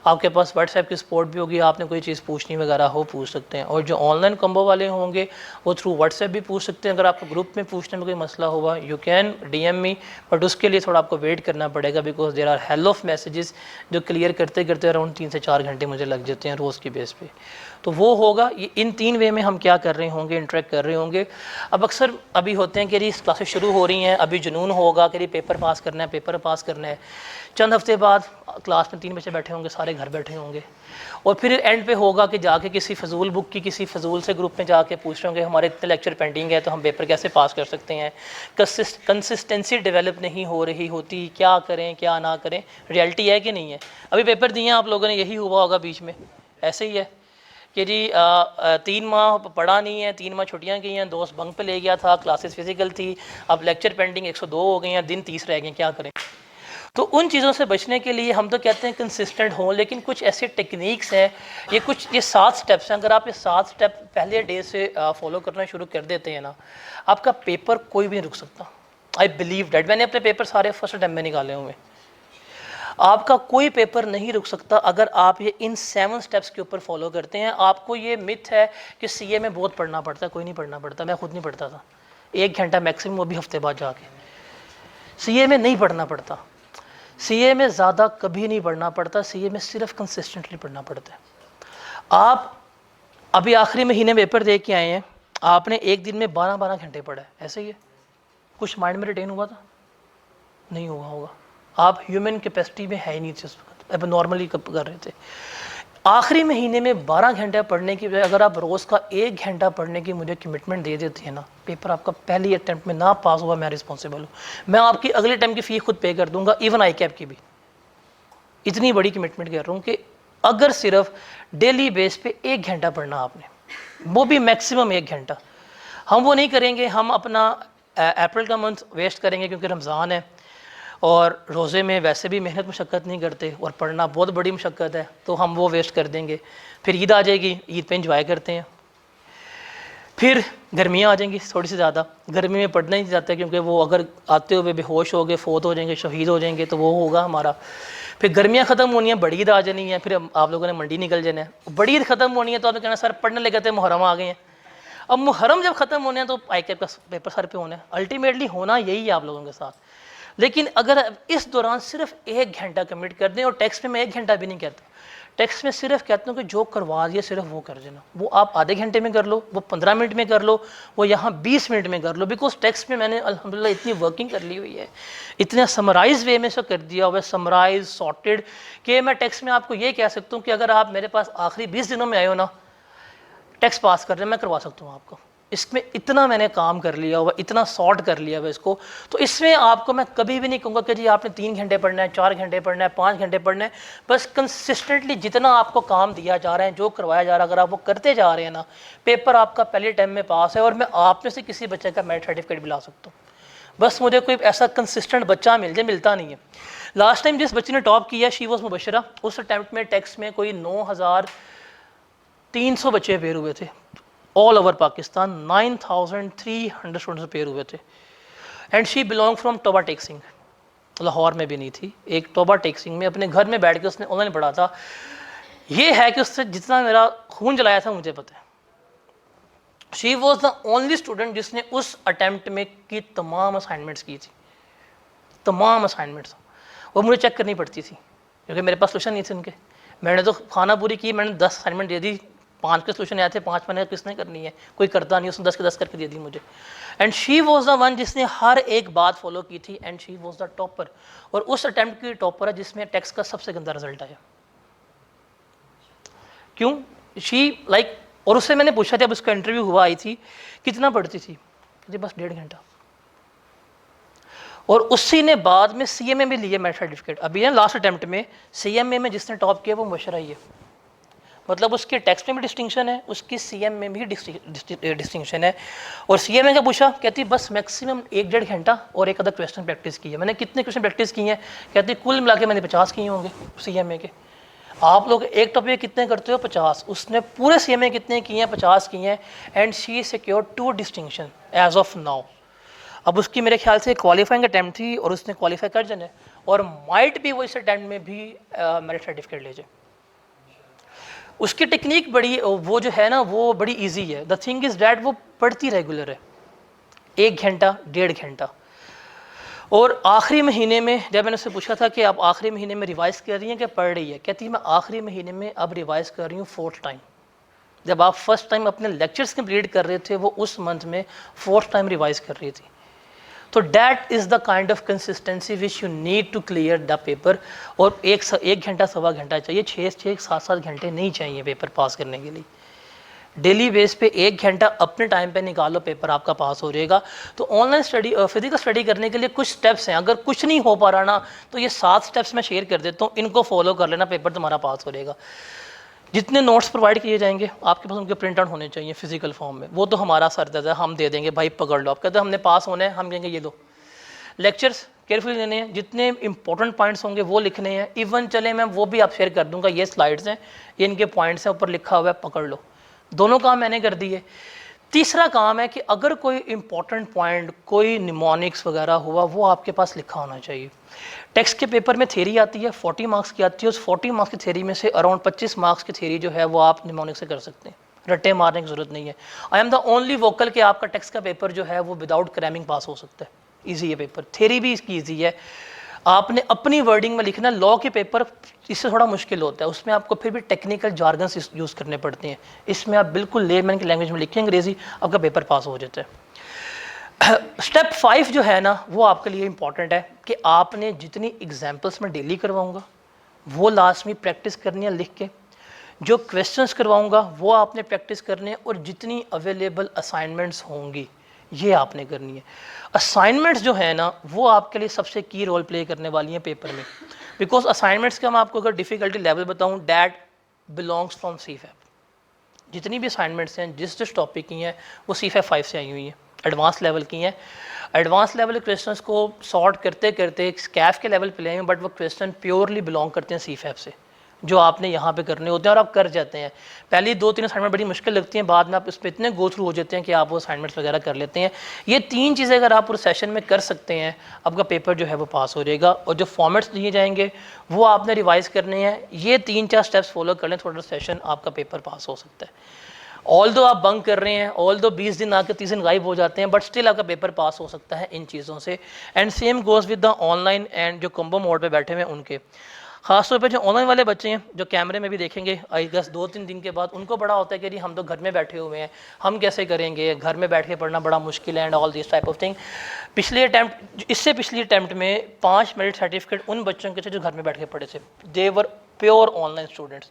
[SPEAKER 1] आपके पास व्हाट्सएप की सपोर्ट भी होगी, आपने कोई चीज़ पूछनी वगैरह हो पूछ सकते हैं। और जो ऑनलाइन कॉम्बो वाले होंगे वो थ्रू व्हाट्सएप भी पूछ सकते हैं। अगर आपको ग्रुप में पूछने में कोई मसला होगा you can DM me, but उसके लिए थोड़ा आपको वेट करना पड़ेगा, because there are hell of messages जो क्लियर करते करते अराउंड 3 से 4 घंटे मुझे लग जाते हैं रोज़ की बेस पे। तो वो होगा, ये इन 3 वे में हम क्या कर रहे होंगे, इंटरेक्ट कर रहे होंगे। अब अक्सर अभी होते हैं कि जी क्लासेस शुरू हो रही हैं, अभी जुनून होगा कि पेपर पास करना है, पेपर पास करना है। चंद हफ्ते बाद क्लास में 3 बच्चे बैठे होंगे, सारे घर बैठे होंगे, और फिर एंड पे होगा कि जाके किसी फजूल बुक की किसी फजूल से ग्रुप में जाके पूछ रहे होंगे हमारे इतने लेक्चर पेंडिंग है तो हम पेपर कैसे पास कर सकते हैं। कंसिस्टेंसी डेवलप नहीं हो रही होती, क्या करें क्या ना करें। रियलिटी है कि नहीं है? अभी पेपर दिए आप लोगों ने, यही हुआ होगा बीच में, ऐसे ही है कि जी 3 माह पढ़ा नहीं है, 3 माह छुट्टियां गई हैं, दोस्त बंक पे ले गया था, क्लासेस फिजिकल थी, अब लेक्चर पेंडिंग 102 हो गए हैं, दिन 30 रह गए, क्या करें। तो उन चीज़ों से बचने के लिए हम तो कहते हैं कंसिस्टेंट हों, लेकिन कुछ ऐसे टेक्निक्स हैं, ये 7 स्टेप्स हैं। अगर आप ये 7 स्टेप पहले डे से फॉलो करना शुरू कर देते हैं ना, आपका पेपर कोई भी नहीं रुक सकता। आई बिलीव डैट, मैंने अपने पेपर सारे फर्स्ट अटेम्प्ट में निकाले हुए। आपका कोई पेपर नहीं रुक सकता अगर आप ये इन 7 स्टेप्स के ऊपर फॉलो करते हैं। आपको ये मिथ है कि CA में बहुत पढ़ना पड़ता है, कोई नहीं पढ़ना पड़ता। मैं खुद नहीं पढ़ता था, 1 घंटा मैक्सिमम, वो भी हफ्ते बाद जाके। CA में नहीं पढ़ना पड़ता, CA में ज़्यादा कभी नहीं पढ़ना पड़ता, CA में सिर्फ कंसिस्टेंटली पढ़ना पड़ता है। आप अभी आखिरी महीने पेपर दे के आए हैं, आपने एक दिन में 12-12 घंटे पढ़ा है, ऐसे ही है? कुछ माइंड में रिटेन हुआ था? नहीं हुआ होगा। आप ह्यूमन कैपेसिटी में है ही नहीं थे उस वक्त, अब नॉर्मली कर रहे थे। आखिरी महीने में 12 घंटे पढ़ने की बजाय अगर आप रोज़ का 1 घंटा पढ़ने की मुझे कमिटमेंट दे देते हैं ना, पेपर आपका पहली अटैम्प्ट में ना पास हुआ, मैं रिस्पॉन्सिबल हूँ। मैं आपकी अगले टाइम की फ़ी खुद पे कर दूंगा, इवन आई कैप की भी। इतनी बड़ी कमिटमेंट कर रहा हूँ कि अगर सिर्फ डेली बेस पे 1 घंटा पढ़ना आपने, वो भी मैक्सिमम 1 घंटा। हम वो नहीं करेंगे, हम अपना अप्रैल का मंथ वेस्ट करेंगे क्योंकि रमज़ान है और रोज़े में वैसे भी मेहनत मशक्क़त नहीं करते और पढ़ना बहुत बड़ी मशक्क़त है, तो हम वो वेस्ट कर देंगे। फिर ईद आ जाएगी, ईद पे इंजॉय करते हैं। फिर गर्मियाँ आ जाएंगी थोड़ी सी ज़्यादा, गर्मी में पढ़ना ही जाता है क्योंकि वो अगर आते हुए बेहोश हो गए, फोत हो जाएंगे, शहीद हो जाएंगे, तो वो होगा हमारा। फिर गर्मियाँ ख़त्म होनी है, बड़ी ईद आ जानी है, फिर आप लोगों ने मंडी निकल जाना है। बड़ी ईद ख़त्म होनी है तो आपने कहना सर पढ़ने लगे थे, मुहर्रम आ गए हैं। अब मुहर्रम जब ख़त्म होने हैं तो आई कैप का पेपर सर पे होना है। अल्टीमेटली होना यही है आप लोगों के साथ। लेकिन अगर इस दौरान सिर्फ 1 घंटा कमिट कर दें, और टेक्स्ट में मैं 1 घंटा भी नहीं कहता, टेक्स्ट में सिर्फ कहता हूँ कि जो करवा दिए सिर्फ वो कर देना। वो आप आधे घंटे में कर लो, वो 15 मिनट में कर लो, वो यहाँ 20 मिनट में कर लो, बिकॉज टेक्स्ट में मैंने अल्हम्दुलिल्लाह इतनी वर्किंग कर ली हुई है, इतना समराइज वे में से कर दिया हुआ है, समराइज सॉर्टेड, कि मैं टेक्स्ट में आपको ये कह सकता हूँ कि अगर आप मेरे पास आखिरी 20 दिनों में आए हो ना, टेक्स्ट पास कर रहे हैं, मैं करवा सकता हूँ आपको। इसमें इतना मैंने काम कर लिया हुआ, इतना सॉर्ट कर लिया हुआ इसको। तो इसमें आपको मैं कभी भी नहीं कहूँगा कि जी आपने 3 घंटे पढ़ना है, 4 घंटे पढ़ना है, 5 घंटे पढ़ना है। बस कंसिस्टेंटली जितना आपको काम दिया जा रहा है, जो करवाया जा रहा है, अगर आप वो करते जा रहे हैं ना, पेपर आपका पहले टाइम में पास है। और मैं आप में से किसी बच्चे का मेरिट सर्टिफिकेट भी ला सकता हूँ, बस मुझे कोई ऐसा कंसिस्टेंट बच्चा मिल जाए, मिलता नहीं है। लास्ट टाइम जिस बच्चे ने टॉप किया, शी वॉज मुबशरा, उस अटैम्प्ट में टेक्स्ट में कोई 9300 बच्चे अपेयर हुए थे, all over Pakistan 9300 students appear हुए थे। And she belong from Toba Tek Singh, Lahore में भी नहीं थी, एक टोबा टेक सिंह में अपने घर में बैठ के उसने ऑनलाइन पढ़ा था। ये है कि उससे जितना मेरा खून जलाया था मुझे पता है। She was the only student जिसने उस अटैम्प्ट में की तमाम असाइनमेंट्स की थी, तमाम असाइनमेंट्स वो मुझे चेक करनी पड़ती थी। क्योंकि मेरे पास सोल्यूशन नहीं थे उनके। मैंने तो खाना पूरी की, मैंने 10 असाइनमेंट दे दी, 5 के सोल्यूशन आए थे, 5 मैंने किसने करनी है, कोई करता नहीं, उसने 10 के 10 करके दे दी मुझे। And she was the one जिसने हर एक बात फॉलो की थी, and she was the topper, और उस अटेम्प्ट की टॉपर है जिसमें टेक्स्ट का सबसे गंदा रिजल्ट आया। क्यों? शी लाइक और उससे मैंने पूछा था, अब उसका इंटरव्यू हुआ आई थी, कितना पढ़ती थी? कहती बस 1.5 घंटा। और उसी ने बाद में CMA में लिए मेरिट सर्टिफिकेट। अभी है लास्ट अटेम्प्ट में CMA में जिसने टॉप किया वो मुबशरा ही है। मतलब उसके टेक्स्ट में भी डिस्टिंक्शन है, उसकी CM में भी डिस्टिंक्शन है। और CMA का पूछा, कहती बस मैक्सिमम 1-1.5 घंटा और एक आधा क्वेश्चन प्रैक्टिस की है। मैंने कितने क्वेश्चन प्रैक्टिस किए हैं? कहती कुल मिला के मैंने 50 किए होंगे CMA के। आप लोग एक टॉपिक कितने करते हो? 50। उसने पूरे CMA कितने किए हैं? 50 किए हैं। And she secure 2 distinction as of now. अब उसकी मेरे ख्याल से क्वालिफाइंग अटैम्प्ट थी और उसने क्वालिफाई कर जाना है, और माइट भी वो इस अटैम्प्ट में भी मेरिट सर्टिफिकेट ले जाए। उसकी टेक्निक बड़ी वो जो है ना वो बड़ी इजी है। द थिंग इज डैट वो पढ़ती रेगुलर है, 1 घंटा 1.5 घंटा। और आखिरी महीने में जब मैंने उससे पूछा था कि आप आखिरी महीने में रिवाइज कर रही हैं कि पढ़ रही है, कहती है मैं आखिरी महीने में अब रिवाइज कर रही हूँ 4th टाइम। जब आप फर्स्ट टाइम अपने लेक्चर्स कंप्लीट कर रहे थे, वो उस मंथ में 4th टाइम रिवाइज कर रही थी। तो that is the kind of consistency which you need to clear the paper. और 1 घंटा 1.25 घंटा चाहिए, 6-7 घंटे नहीं चाहिए पेपर पास करने के लिए। डेली बेस पे 1 घंटा अपने टाइम पे निकालो, पेपर आपका पास हो जाएगा। तो ऑनलाइन स्टडी फिजिकल स्टडी करने के लिए कुछ स्टेप्स हैं। अगर कुछ नहीं हो पा रहा ना, तो ये 7 स्टेप्स मैं शेयर कर देता हूँ, इनको फॉलो कर लेना, पेपर तुम्हारा पास हो जाएगा। जितने नोट्स प्रोवाइड किए जाएंगे आपके पास उनके प्रिंट आउट होने चाहिए फिजिकल फॉर्म में। वो तो हमारा सरदर्द है, हम दे देंगे भाई पकड़ लो। आप कहते हैं हमने पास होना है, हम कहेंगे ये लो। लेक्चर्स केयरफुली लेने हैं, जितने इंपॉर्टेंट पॉइंट्स होंगे वो लिखने हैं। इवन चले मैं वो भी आप शेयर कर दूंगा, ये स्लाइड्स हैं, ये इनके पॉइंट्स हैं, ऊपर लिखा हुआ है, पकड़ लो। दोनों काम मैंने कर दिए। तीसरा काम है कि अगर कोई इंपॉर्टेंट पॉइंट, कोई निमोनिक्स वगैरह हुआ, वो आपके पास लिखा होना चाहिए। टेक्स्ट के पेपर में थ्योरी आती है, 40 मार्क्स की आती है। उस 40 मार्क्स की थ्योरी में से अराउंड 25 मार्क्स की थ्योरी जो है वो आप निमोनिक्स से कर सकते हैं, रट्टे मारने की जरूरत नहीं है। I am the only vocal कि आपका टेक्स्ट का पेपर जो है वो विदाउट क्रैमिंग पास हो सकता है। ईजी है पेपर, थ्योरी भी इसकी ईजी है। आपने अपनी वर्डिंग में लिखना। लॉ के पेपर इससे थोड़ा मुश्किल होता है, उसमें आपको फिर भी टेक्निकल जार्गन्स यूज़ करने पड़ते हैं। इसमें आप बिल्कुल लेमैन की लैंग्वेज में लिखें अंग्रेजी, आपका पेपर पास हो जाता है। स्टेप 5 जो है ना वो आपके लिए इंपॉर्टेंट है कि आपने जितनी एग्जाम्पल्स में डेली करवाऊंगा वो लास्ट में प्रैक्टिस करनी है लिख के। जो क्वेश्चंस करवाऊंगा वो आपने प्रैक्टिस करने हैं, और जितनी अवेलेबल असाइनमेंट्स होंगी ये आपने करनी है। असाइनमेंट्स जो है ना वो आपके लिए सबसे की रोल प्ले करने वाली हैं पेपर में। बिकॉज असाइनमेंट्स का मैं आपको अगर डिफ़िकल्टी लेवल बताऊं, डैट बिलोंग्स फ्रॉम CFAP। जितनी भी असाइनमेंट्स हैं जिस टॉपिक की हैं वो CFAP 5 से आई हुई हैं, एडवांस लेवल की हैं। एडवांस लेवल के क्वेश्चंस को सॉर्ट करते करते स्कैफ के लेवल पे ले आए, बट वो क्वेश्चन प्योरली बिलोंग करते हैं CFAP से, जो आपने यहाँ पे करने होते हैं और आप कर जाते हैं। पहली 2-3 असाइनमेंट बड़ी मुश्किल लगती हैं, बाद में आप उस पर इतने गो थ्रू हो जाते हैं कि आप वो असाइनमेंट्स वगैरह कर लेते हैं। ये 3 चीज़ें अगर आप पूरे सेशन में कर सकते हैं, आपका पेपर जो है वो पास हो जाएगा। और जो फॉर्मेट्स दिए जाएंगे वो आपने रिवाइज करने हैं। ये 3-4 स्टेप्स फॉलो कर लें, थोड़ा सेशन आपका पेपर पास हो सकता है। ऑल दो आप बंक कर रहे हैं, ऑल दो 20 दिन आके 30 दिन गायब हो जाते हैं, बट स्टिल आपका पेपर पास हो सकता है इन चीज़ों से। And same goes with the online and जो कॉम्बो मोड पे बैठे हुए हैं उनके। खासतौर पे जो ऑनलाइन वाले बच्चे हैं जो कैमरे में भी देखेंगे, आई गेस 2-3 दिन के बाद उनको बड़ा होता है कि हम तो घर में बैठे हुए हैं, हम कैसे करेंगे, घर में बैठ के पढ़ना बड़ा मुश्किल है and all this type of thing. इससे पिछली अटैम्प्ट में 5 मेरिट सर्टिफिकेट उन बच्चों के थे जो घर में बैठ के पढ़े थे। They were pure online students.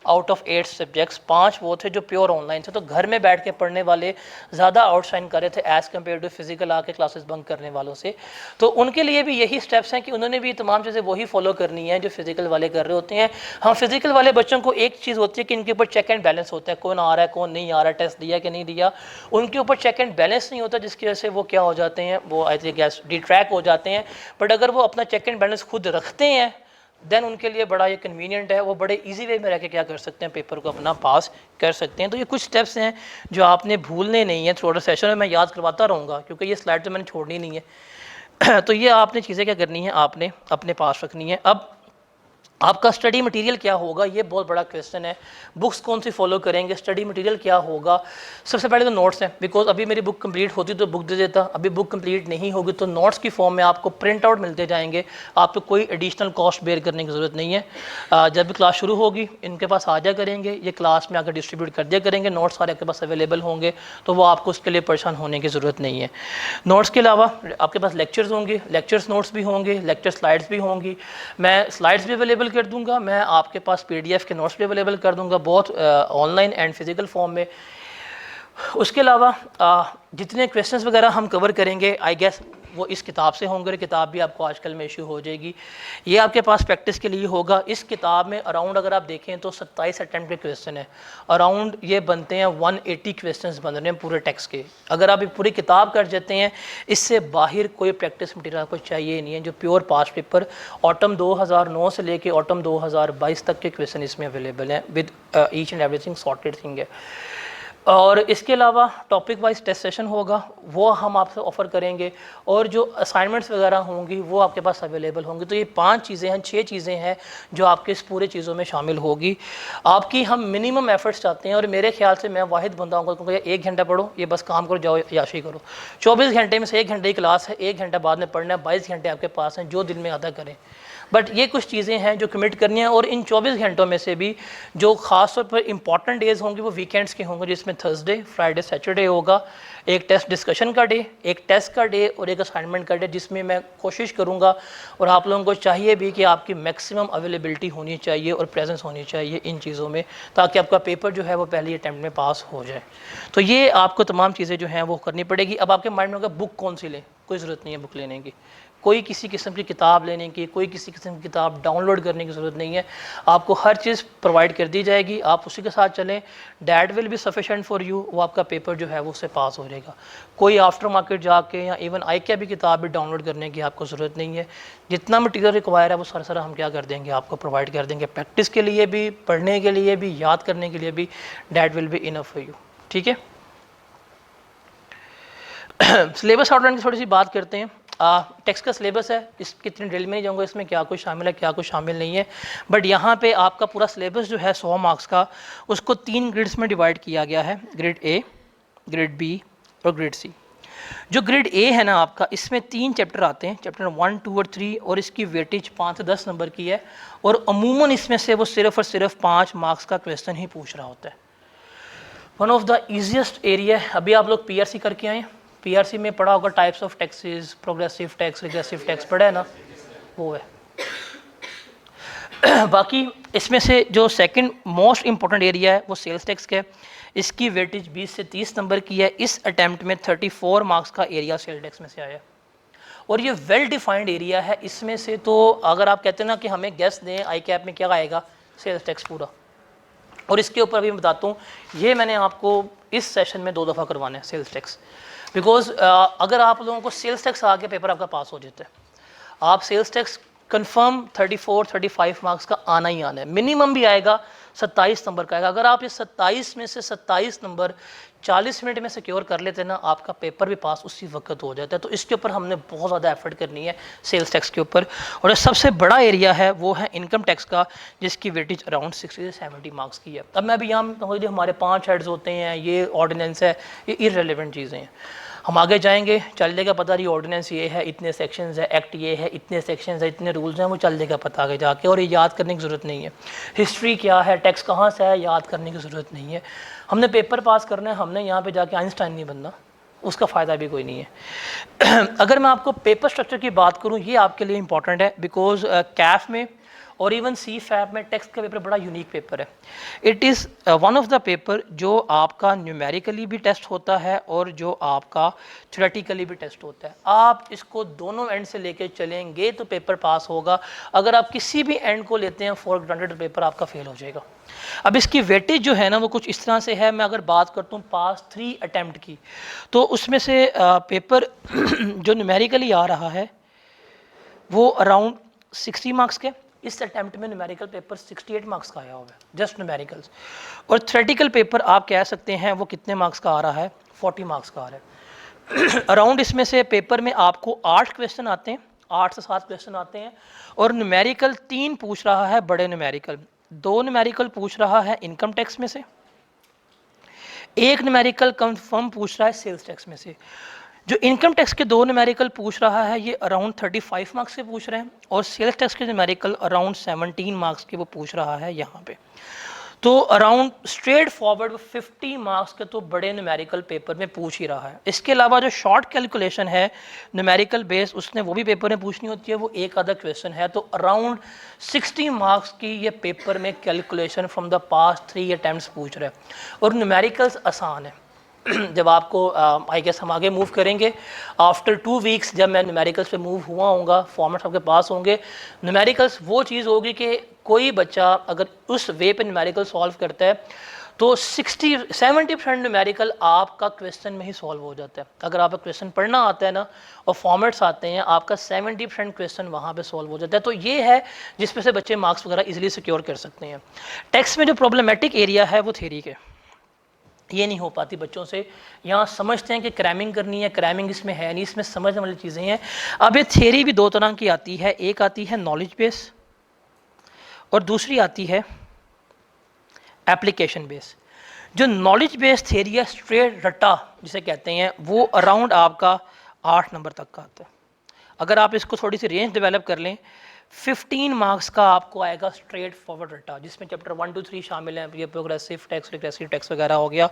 [SPEAKER 1] Out of 8 subjects 5 वो थे जो प्योर ऑनलाइन थे। तो घर में बैठ के पढ़ने वाले ज़्यादा आउटशाइन कर रहे थे एज़ कम्पेयर टू फिजिकल आके क्लासेस बंक करने वालों से। तो उनके लिए भी यही स्टेप्स हैं कि उन्होंने भी तमाम चीज़ें वही फॉलो करनी है जो फिजिकल वाले कर रहे होते हैं। हम फिजिकल वाले बच्चों को एक चीज़ होती है कि इनके ऊपर चेक एंड बैलेंस होता है, कौन आ रहा है कौन नहीं आ रहा है, टेस्ट दिया कि नहीं दिया। उनके ऊपर चेक एंड बैलेंस नहीं होता, जिसकी वजह से वो क्या हो जाते हैं, वो आई थिंक डिट्रैक हो जाते हैं। बट अगर वो अपना चेक एंड बैलेंस खुद रखते हैं देन उनके लिए बड़ा ये कन्वीनियंट है, वो बड़े इजी वे में रह के क्या कर सकते हैं, पेपर को अपना पास कर सकते हैं। तो ये कुछ स्टेप्स हैं जो आपने भूलने नहीं है। थोड़ा सेशन में मैं याद करवाता रहूँगा क्योंकि ये स्लाइड तो मैंने छोड़नी नहीं है। तो ये आपने चीज़ें क्या करनी है, आपने अपने पास रखनी है। अब आपका स्टडी मटेरियल क्या होगा, ये बहुत बड़ा क्वेश्चन है। बुक्स कौन सी फॉलो करेंगे, स्टडी मटेरियल क्या होगा। सबसे पहले तो नोट्स हैं, बिकॉज अभी मेरी बुक कंप्लीट होती तो बुक दे देता, अभी बुक कंप्लीट नहीं होगी तो नोट्स की फॉर्म में आपको प्रिंट आउट मिलते जाएंगे, आपको कोई एडिशनल कॉस्ट बेयर करने की ज़रूरत नहीं है। जब भी क्लास शुरू होगी इनके पास आ जाया करेंगे, ये क्लास में आकर डिस्ट्रीब्यूट कर दिया करेंगे, नोट्स सारे आपके पास अवेलेबल होंगे, तो वो आपको उसके लिए परेशान होने की ज़रूरत नहीं है। नोट्स के अलावा आपके पास लेक्चर्स होंगे, लेक्चर्स नोट्स भी होंगे, लेक्चर स्लाइड्स भी होंगी, मैं स्लाइड्स भी अवेलेबल कर दूंगा, मैं आपके पास PDF के नोट्स भी अवेलेबल कर दूंगा, बहुत ऑनलाइन एंड फिजिकल फॉर्म में। उसके अलावा जितने क्वेश्चंस वगैरह हम कवर करेंगे आई गेस वो इस किताब से होंगे, और किताब भी आपको आजकल में इशू हो जाएगी, ये आपके पास प्रैक्टिस के लिए होगा। इस किताब में अराउंड अगर आप देखें तो 27 अटैम्प्ट के क्वेश्चन है, अराउंड ये बनते हैं 180 क्वेश्चंस बन रहे हैं पूरे टेक्स्ट के। अगर आप पूरी किताब कर जाते हैं, इससे बाहर कोई प्रैक्टिस मटीरियल आपको चाहिए नहीं है। जो प्योर पास पेपर ऑटम 2009 से लेके ऑटम 2022 तक के क्वेश्चन इसमें अवेलेबल हैं, with each and everything sorted thing है। और इसके अलावा टॉपिक वाइज टेस्ट सेशन होगा, वो हम आपसे ऑफ़र करेंगे, और जो असाइनमेंट्स वगैरह होंगी वो आपके पास अवेलेबल होंगी। तो ये 5 चीज़ें हैं, 6 चीज़ें हैं जो आपके इस पूरे चीज़ों में शामिल होगी। आपकी हम मिनिमम एफर्ट्स चाहते हैं, और मेरे ख्याल से मैं वाहिद बंदा हूँ क्योंकि 1 घंटा पढ़ो, ये बस काम करो, जाओ याशी करो। 24 घंटे में से 1 घंटे की क्लास है, 1 घंटा बाद में पढ़ना है, 22 घंटे आपके पास हैं, जो दिन में अदा करें। बट ये कुछ चीज़ें हैं जो कमिट करनी है, और इन 24 घंटों में से भी जो ख़ास तौर पर इंपॉर्टेंट डेज़ होंगे वो वीकेंड्स के होंगे, जिसमें थर्सडे, फ्राइडे, सैटरडे होगा, एक टेस्ट डिस्कशन का डे, एक टेस्ट का डे और एक असाइनमेंट का डे, जिसमें मैं कोशिश करूँगा और आप लोगों को चाहिए भी कि आपकी मैक्सिमम अवेलेबिलिटी होनी चाहिए और प्रेजेंस होनी चाहिए इन चीज़ों में, ताकि आपका पेपर जो है वो पहली अटैम्प्ट में पास हो जाए। तो ये आपको तमाम चीज़ें जो हैं वो करनी पड़ेगी। अब आपके माइंड में होगा बुक कौन सी लें, कोई ज़रूरत नहीं है बुक लेने की, कोई किसी किस्म की किताब लेने की, कोई किसी किस्म की किताब डाउनलोड करने की ज़रूरत नहीं है। आपको हर चीज़ प्रोवाइड कर दी जाएगी, आप उसी के साथ चलें, that will B sufficient for you, वो आपका पेपर जो है वो उससे पास हो जाएगा। कोई आफ्टर मार्केट जाके या इवन ICAP भी किताब भी डाउनलोड करने की आपको ज़रूरत नहीं है। जितना मटीरियल रिक्वायर है वो सारा हम क्या कर देंगे, आपको प्रोवाइड कर देंगे, प्रैक्टिस के लिए भी, पढ़ने के लिए भी, याद करने के लिए भी, that will be enough for you. ठीक है। सिलेबस आउटलाइन की थोड़ी सी बात करते हैं। टेक्स्ट का सिलेबस है, इसकी इतनी डिटेल में नहीं जाऊँगा, इसमें क्या कुछ शामिल है क्या कुछ शामिल नहीं है, बट यहाँ पे आपका पूरा सिलेबस जो है 100 मार्क्स का, उसको 3 ग्रिड्स में डिवाइड किया गया है, ग्रिड A, ग्रिड B और ग्रिड C। जो ग्रिड A है ना आपका, इसमें 3 चैप्टर आते हैं, चैप्टर 1, 2 और 3, और इसकी वेटेज 5 से 10 नंबर की है, और अमूमन इसमें से वो सिर्फ और सिर्फ 5 मार्क्स का क्वेश्चन ही पूछ रहा होता है। One of the easiest area, अभी आप लोग PRC करके आए, PRC में पढ़ा होगा types of taxes, progressive tax, regressive tax पढ़ा है ना, वो है। बाकी इसमें से जो सेकंड मोस्ट इंपॉर्टेंट एरिया है वो सेल्स टैक्स का है, इसकी वेटेज 20 से 30 नंबर की है। इस अटैम्प्ट में 34 मार्क्स का एरिया सेल टैक्स में से आया, और ये वेल डिफाइंड एरिया है। इसमें से तो अगर आप कहते हैं ना कि हमें गेस दें ICAP में क्या आएगा, सेल्स टैक्स पूरा, और इसके ऊपर अभी मैं बताता हूँ, ये मैंने आपको इस सेशन में 2 दफ़ा करवाना है सेल्स टैक्स, बिकॉज अगर आप लोगों को सेल्स टैक्स आके पेपर आपका पास हो जाता है, आप सेल्स टैक्स कंफर्म 34-35 मार्क्स का आना ही आना है, मिनिमम भी आएगा 27 नंबर का आएगा। अगर आप ये 27 में से 27 नंबर 40 मिनट में सिक्योर कर लेते हैं ना, आपका पेपर भी पास उसी वक्त हो जाता है। तो इसके ऊपर हमने बहुत ज़्यादा एफर्ट करनी है सेल्स टैक्स के ऊपर। और जो सबसे बड़ा एरिया है वो है इनकम टैक्स का, जिसकी वेटेज अराउंड 60 से 70 मार्क्स की है। अब मैं अभी यहाँ जो हमारे 5 हेड्स होते हैं, ये ऑर्डिनेंस है, ये इररिलेवेंट चीज़ें हैं। हम आगे जाएंगे, चल जाएगा पता, रही ऑर्डिनेंस ये है, इतने सेक्शंस है, एक्ट ये है, इतने सेक्शंस है, इतने रूल्स हैं, वो चल जाएगा पता आगे जाके, और ये याद करने की ज़रूरत नहीं है। हिस्ट्री क्या है, टैक्स कहाँ से है, याद करने की ज़रूरत नहीं है। हमने पेपर पास करना है, हमने यहाँ पे जाके आइंस्टाइन नहीं बनना, उसका फ़ायदा भी कोई नहीं है। अगर मैं आपको पेपर स्ट्रक्चर की बात करूँ, ये आपके लिए इंपॉर्टेंट है, बिकॉज कैफ में और इवन CFAP में टेक्स्ट का पेपर बड़ा यूनिक पेपर है। It is one of the paper जो आपका न्यूमेरिकली भी टेस्ट होता है और जो आपका थ्योरेटिकली भी टेस्ट होता है। आप इसको दोनों एंड से लेके चलेंगे तो पेपर पास होगा। अगर आप किसी भी एंड को लेते हैं फॉर ग्रांटेड, पेपर आपका फेल हो जाएगा। अब इसकी वेटेज जो है ना वो कुछ इस तरह से है। मैं अगर बात करता हूँ पास 3 अटैम्प्ट की, तो उसमें से पेपर जो न्यूमेरिकली आ रहा है वो अराउंड 60 मार्क्स के। इस अटैम्प्ट में न्यूमेरिकल पेपर 68 मार्क्स का आया हुआ है, जस्ट न्यूमेरिकल्स। और थ्योरेटिकल पेपर आप कह सकते हैं वो कितने मार्क्स का आ रहा है, 40 मार्क्स का आ रहा है। अराउंड इसमें से पेपर में आपको 8 क्वेश्चन आते हैं 8 से 7 क्वेश्चन आते हैं। और न्यूमेरिकल 3 पूछ रहा है, बड़े न्यूमेरिकल 2 न्यूमेरिकल पूछ रहा है इनकम टैक्स में से, एक न्यूमेरिकल कंफर्म पूछ रहा है सेल्स टैक्स में से। जो इनकम टैक्स के 2 न्यूमेरिकल पूछ रहा है ये अराउंड 35 मार्क्स के पूछ रहे हैं, और सेल्स टैक्स के न्यूमेरिकल अराउंड 17 मार्क्स के वो पूछ रहा है यहाँ पे। तो अराउंड स्ट्रेट फॉरवर्ड 50 मार्क्स के तो बड़े न्यूमेरिकल पेपर में पूछ ही रहा है। इसके अलावा जो शॉर्ट कैलकुलेशन है न्यूमेरिकल बेस, उसने वो भी पेपर में पूछनी होती है, वो एक आधा क्वेश्चन है। तो अराउंड 60 मार्क्स की ये पेपर में calculation from the past 3 attempts पूछ रहे हैं। और न्यूमेरिकल्स आसान है। जब आपको आई गेस हम आगे मूव करेंगे आफ्टर 2 वीक्स, जब मैं न्यूमेरिकल्स पे मूव हुआ होऊंगा, फॉर्मेट्स आपके पास होंगे। न्यूमेरिकल्स वो चीज़ होगी कि कोई बच्चा अगर उस वे पे न्यूमेरिकल सॉल्व करता है तो 60-70% न्यूमेरिकल आपका क्वेश्चन में ही सॉल्व हो जाता है। अगर आपका क्वेश्चन पढ़ना आता है ना और फॉर्मेट्स आते हैं, आपका 70% क्वेश्चन वहाँ पे सॉल्व हो जाता है। तो ये है जिसमें से बच्चे मार्क्स वगैरह इजीली सिक्योर कर सकते हैं। टेक्स्ट में जो प्रॉब्लमेटिक एरिया है वो थ्योरी के, ये नहीं हो पाती बच्चों से। यहाँ समझते हैं कि क्रैमिंग करनी है, क्रैमिंग इसमें है नहीं, इसमें समझने वाली चीज़ें हैं। अब ये थ्योरी भी 2 तरह की आती है, एक आती है नॉलेज बेस और दूसरी आती है एप्लीकेशन बेस। जो नॉलेज बेस थ्योरी है, स्ट्रेट रट्टा जिसे कहते हैं, वो अराउंड आपका 8 नंबर तक का आता है। अगर आप इसको थोड़ी सी रेंज डेवलप कर लें, 15 मार्क्स का आपको आएगा स्ट्रेट फॉरवर्ड रट्टा, जिसमें चैप्टर 1 2 3 शामिल हैं, ये प्रोग्रेसिव टैक्स, रिग्रेसिव टैक्स वगैरह हो गया।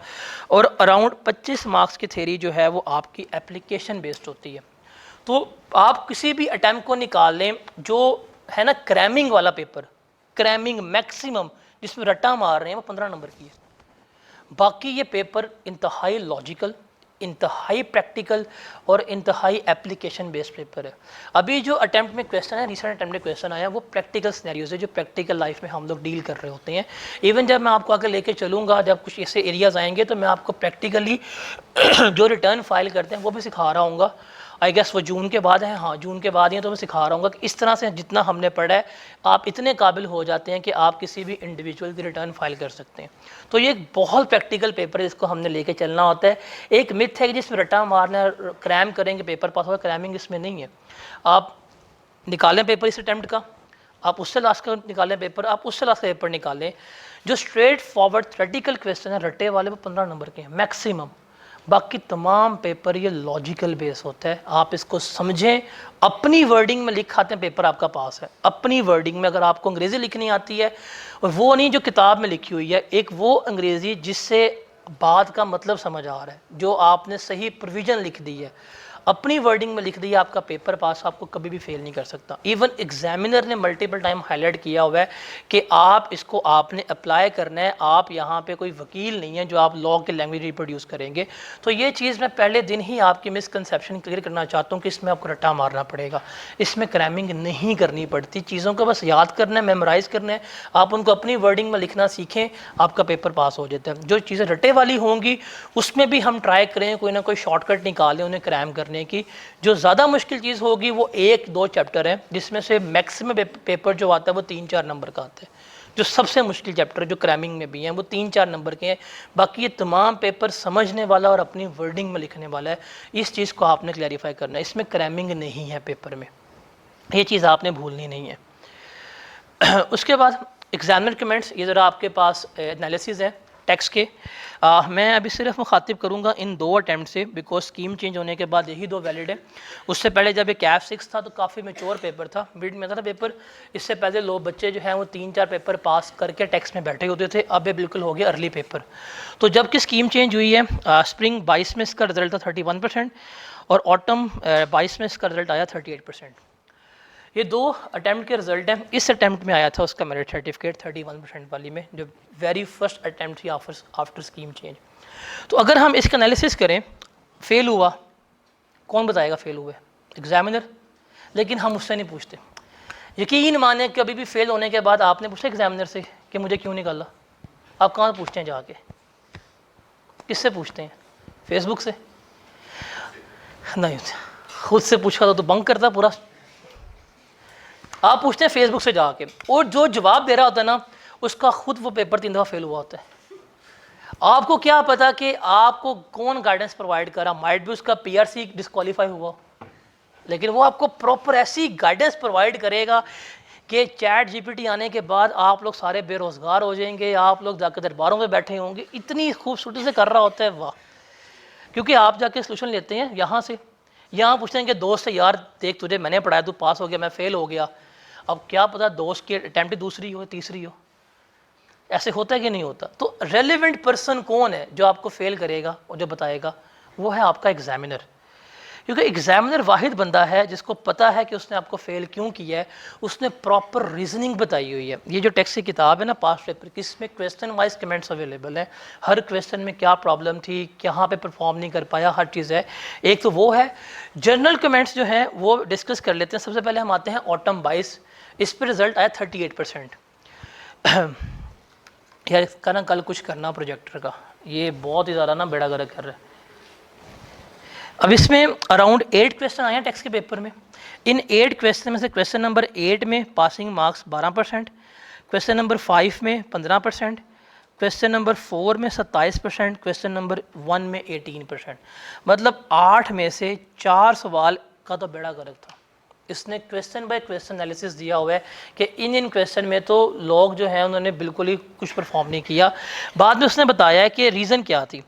[SPEAKER 1] और अराउंड 25 मार्क्स की थ्योरी जो है वो आपकी एप्लीकेशन बेस्ड होती है। तो आप किसी भी अटैम्प्ट को निकाल लें जो है ना क्रैमिंग वाला पेपर, क्रैमिंग मैक्सिमम जिसमें रट्टा मार रहे हैं, वो 15 नंबर की है। बाकी ये पेपर इंतहाई लॉजिकल, इंतहाई प्रैक्टिकल और इंतहाई एप्लीकेशन बेस्ड पेपर है। अभी जो अटैम्प्ट में क्वेश्चन है, रिसेंट अटैम्प्ट में क्वेश्चन आया, वो प्रैक्टिकल सिनेरियोज है जो प्रैक्टिकल लाइफ में हम लोग डील कर रहे होते हैं। इवन जब मैं आपको आगे लेके चलूँगा, जब कुछ ऐसे एरियाज आएंगे तो मैं आपको प्रैक्टिकली जो रिटर्न फाइल करते हैं वो भी सिखा रहा हूँ। आई गेस वो जून के बाद है, हाँ जून के बाद ही है। तो मैं सिखा रहा हूँ कि इस तरह से जितना हमने पढ़ा है आप इतने काबिल हो जाते हैं कि आप किसी भी इंडिविजुअल की रिटर्न फाइल कर सकते हैं। तो ये एक बहुत प्रैक्टिकल पेपर है, इसको हमने लेके चलना होता है। एक मिथ है कि जिसमें रट्टा मारना क्रैम करेंगे पेपर पास होगा, क्रैमिंग इसमें नहीं है। आप निकालें पेपर इस अटैम्प्ट का, आप उससे लास्ट का निकालें पेपर, आप उससे लास्ट का पेपर निकालें। जो स्ट्रेट फॉरवर्ड थ्योरेटिकल क्वेश्चन है रट्टे वाले, वो 15 नंबर के हैं मैक्सिमम। बाकी तमाम पेपर ये लॉजिकल बेस होता है। आप इसको समझें, अपनी वर्डिंग में लिखाते हैं, पेपर आपका पास है। अपनी वर्डिंग में अगर आपको अंग्रेज़ी लिखनी आती है, और वो नहीं जो किताब में लिखी हुई है, एक वो अंग्रेज़ी जिससे बात का मतलब समझ आ रहा है, जो आपने सही प्रोविज़न लिख दी है, अपनी वर्डिंग में लिख दी है, आपका पेपर पास, आपको कभी भी फेल नहीं कर सकता। इवन एग्जामिनर ने मल्टीपल टाइम हाईलाइट किया हुआ है कि आप इसको आपने अप्लाई करना है। आप यहाँ पे कोई वकील नहीं है जो आप लॉ की लैंग्वेज रिप्रोड्यूस करेंगे। तो ये चीज़ मैं पहले दिन ही आपकी मिसकंसेप्शन क्लियर करना चाहता हूँ कि इसमें आपको रट्टा मारना पड़ेगा, इसमें क्रैमिंग नहीं करनी पड़ती। चीज़ों को बस याद करना है, मेमोराइज़ करना है, आप उनको अपनी वर्डिंग में लिखना सीखें, आपका पेपर पास हो जाता है। जो चीज़ें रट्टे वाली होंगी उसमें भी हम ट्राई करें कोई ना कोई शॉर्टकट निकालें उन्हें क्रैम करने की। जो ज़्यादा मुश्किल चीज़ होगी वो 1-2 चैप्टर हैं, जिसमें से मैक्सिमम पेपर जो आता है वो 3-4 नंबर का आता है। जो सबसे मुश्किल चैप्टर जो क्रैमिंग में भी हैं वो 3-4 नंबर के हैं। बाकी ये तमाम पेपर समझने वाला और अपनी वर्डिंग में लिखने वाला है। इस चीज़ को आपने क्लैरिफाई करना है, इसमें क्रैमिंग नहीं है पेपर में, ये चीज़ आपने भूलनी नहीं है। उसके बाद एग्जामिनर कमेंट्स, ये ज़रा आपके पास एनालिसिस है टेक्स्ट के। मैं अभी सिर्फ मुखातिब करूँगा इन 2 अटैम्प्ट से, बिकॉज स्कीम चेंज होने के बाद यही 2 वैलिड है। उससे पहले जब ये कैफ 6 था तो काफ़ी मैच्योर पेपर था, मिड में था पेपर। इससे पहले लोग बच्चे जो हैं वो 3-4 पेपर पास करके टेक्स्ट में बैठे होते थे, अब ये बिल्कुल हो गया अर्ली पेपर। तो जबकि स्कीम चेंज हुई है, स्प्रिंग 22 में इसका रिजल्ट था 31% और ऑटम 22 में इसका रिजल्ट आया 38%। ये 2 अटैम्प्ट के रिजल्ट हैं। इस अटैम्प्ट में आया था उसका मेरिट सर्टिफिकेट 31% वाली में, जो वेरी फर्स्ट अटैम्प्ट थी आफ्टर स्कीम चेंज। तो अगर हम इसका एनालिसिस करें, फेल हुआ, कौन बताएगा फेल हुए? एग्जामिनर। लेकिन हम उससे नहीं पूछते। यकीन माने कि अभी भी फेल होने के बाद आपने पूछा एग्जामिनर से कि मुझे क्यों निकाला? आप कहाँ पूछते हैं जाके? किससे पूछते हैं? फेसबुक से? नहीं, खुद से पूछा तो बंक करता पूरा। आप पूछते हैं फेसबुक से जाके, और जो जवाब दे रहा होता है ना उसका खुद वो पेपर 3 दफ़ा फेल हुआ होता है। आपको क्या पता कि आपको कौन गाइडेंस प्रोवाइड करा, माइट भी उसका पीआरसी डिस्क्वालीफाई हुआ। लेकिन वो आपको प्रॉपर ऐसी गाइडेंस प्रोवाइड करेगा कि चैट जीपीटी आने के बाद आप लोग सारे बेरोज़गार हो जाएंगे, आप लोग जाकर दरबारों में बैठे होंगे, इतनी खूबसूरती से कर रहा होता है, वाह। क्योंकि आप जाके सोल्यूशन लेते हैं यहाँ से, यहाँ पूछते हैं कि दोस्त से, यार देख तुझे मैंने पढ़ाया, तू पास हो गया, मैं फेल हो गया। अब क्या पता दोस्त की अटैम्प्ट दूसरी हो, तीसरी हो, ऐसे होता है कि नहीं होता। तो रेलिवेंट पर्सन कौन है जो आपको फेल करेगा और जो बताएगा, वो है आपका एग्जामिनर। क्योंकि एग्जामिनर वाहिद बंदा है जिसको पता है कि उसने आपको फेल क्यों किया है, उसने प्रॉपर रीजनिंग बताई हुई है। ये जो टेक्स्ट की किताब है ना पास्ट पेपर की, इसमें क्वेश्चन वाइज कमेंट्स अवेलेबल हैं, हर क्वेश्चन में क्या प्रॉब्लम थी, कहाँ पे परफॉर्म नहीं कर पाया, हर चीज़ है। एक तो वो है। जनरल कमेंट्स जो हैं वो डिस्कस कर लेते हैं। सबसे पहले हम आते हैं ऑटम 22, इस पर रिजल्ट आया 38%। यार इसका ना कल कुछ करना प्रोजेक्टर का, ये बहुत ही ज़्यादा ना बेड़ा गर्क कर रहा है। अब इसमें अराउंड 8 क्वेश्चन आए हैं टेक्स्ट के पेपर में। इन 8 क्वेश्चन में से क्वेश्चन नंबर 8 में पासिंग मार्क्स 12%, क्वेश्चन नंबर 5 में 15%, क्वेश्चन नंबर 4 में 27%, क्वेश्चन नंबर 1 में 18%। मतलब 8 में से 4 सवाल का तो बेड़ा गर्क था। इसने क्वेश्चन बाय क्वेश्चन एनालिसिस दिया हुआ है कि इन क्वेश्चन में तो लोग जो हैं उन्होंने बिल्कुल ही कुछ परफॉर्म नहीं किया। बाद में उसने बताया है कि रीज़न क्या थी।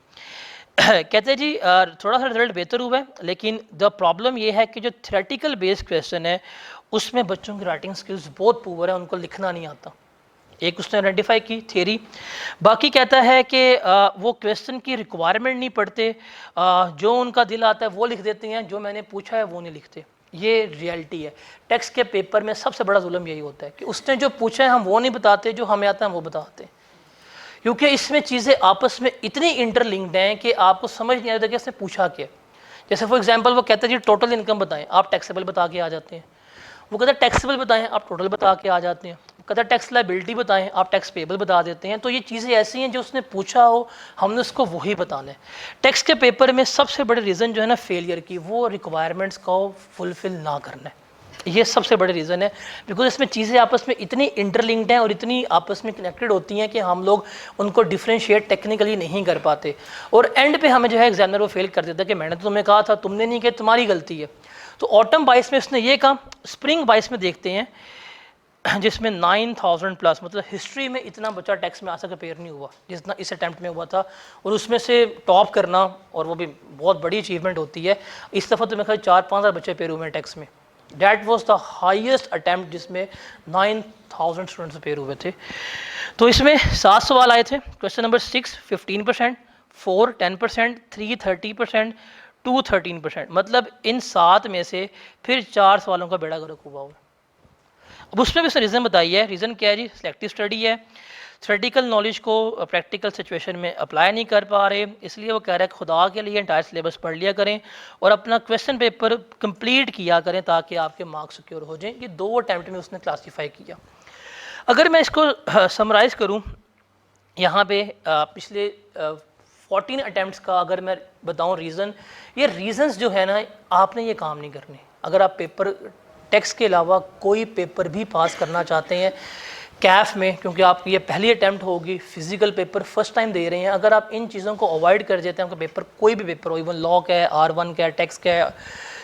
[SPEAKER 1] कहते हैं जी थोड़ा सा रिजल्ट बेहतर हुआ है, लेकिन द प्रॉब्लम ये है कि जो थ्योरेटिकल बेस्ड क्वेश्चन है उसमें बच्चों की राइटिंग स्किल्स बहुत पुअर है, उनको लिखना नहीं आता। एक उसने आइडेंटिफाई की थियरी। बाकी कहता है कि वो क्वेश्चन की रिक्वायरमेंट नहीं पढ़ते, जो उनका दिल आता है वो लिख देते हैं, जो मैंने पूछा है वो नहीं लिखते। ये रियलिटी है। टेक्स्ट के पेपर में सबसे बड़ा जुल्म यही होता है कि उसने जो पूछा है हम वो नहीं बताते, जो हमें आता है हम वो बताते हैं। क्योंकि इसमें चीज़ें आपस में इतनी इंटरलिंक्ड हैं कि आपको समझ नहीं आता कि इसने पूछा क्या। जैसे फॉर एग्जांपल वो कहता है जी टोटल इनकम बताएं, आप टैक्सेबल बता के आ जाते हैं। वो कहता है टैक्सेबल बताएं, आप टोटल बता के आ जाते हैं। वो कहता है टैक्स लायबिलिटी बताएं, आप टैक्स पेबल बता देते हैं। तो ये चीज़ें ऐसी हैं जो उसने पूछा हो हमने उसको वही बताना है। टैक्स के पेपर में सबसे बड़े रीज़न जो है ना फेलियर की, वो रिक्वायरमेंट्स को फुलफिल ना करना है। ये सबसे बड़े रीज़न है, बिकॉज इसमें चीज़ें आपस में इतनी इंटरलिंक्ड हैं और इतनी आपस में कनेक्टेड होती हैं कि हम लोग उनको डिफ्रेंशिएट टेक्निकली नहीं कर पाते। और एंड पे हमें जो है एग्जामिनर वो फेल कर देता है कि मैंने तो तुम्हें कहा था, तुमने नहीं किया, तुम्हारी गलती है। तो ऑटम 22 में इसने ये कहा। स्प्रिंग 22 में देखते हैं जिसमें 9000 प्लस, मतलब हिस्ट्री में इतना बच्चा टैक्स में आज तक अपेयर नहीं हुआ जितना इस अटैम्प्ट में हुआ था। और उसमें से टॉप करना, और वो भी बहुत बड़ी अचीवमेंट होती है। इस दफ़ा तो मेरे ख्याल 4-5 हज़ार बच्चे अपेयर हुए हैं टैक्स में। That was the highest attempt जिसमें 9000 स्टूडेंट्स अपेयर हुए थे। तो इसमें 7 सवाल आए थे। Question number 6 15%, 4 10%, 3 30%, 2 13%। मतलब इन 7 में से फिर 4 सवालों का बेड़ा गर्क हुआ। अब उसमें भी उसने रीज़न बताई है। रीज़न क्या है जी? सिलेक्टिव स्टडी है, थ्योरेटिकल नॉलेज को प्रैक्टिकल सिचुएशन में अप्लाई नहीं कर पा रहे, इसलिए वो कह रहा है खुदा के लिए एंटायर सिलेबस पढ़ लिया करें और अपना क्वेश्चन पेपर कंप्लीट किया करें ताकि आपके मार्क्स सिक्योर हो जाएं। ये 2 अटैम्प्ट में उसने क्लासीफाई किया। अगर मैं इसको समराइज़ करूं, यहाँ पे पिछले 14 अटैम्प्ट्स का अगर मैं बताऊं रीज़न, ये रीज़न्स जो है ना, आपने ये काम नहीं करने। अगर आप पेपर टेक्स्ट के अलावा कोई पेपर भी पास करना चाहते हैं कैफ में, क्योंकि आपकी ये पहली अटैम्प्ट होगी, फिजिकल पेपर फर्स्ट टाइम दे रहे हैं, अगर आप इन चीज़ों को अवॉइड कर देते हैं, आपका पेपर कोई भी पेपर हो, इवन लॉ का है, R1 का है, टैक्स का है,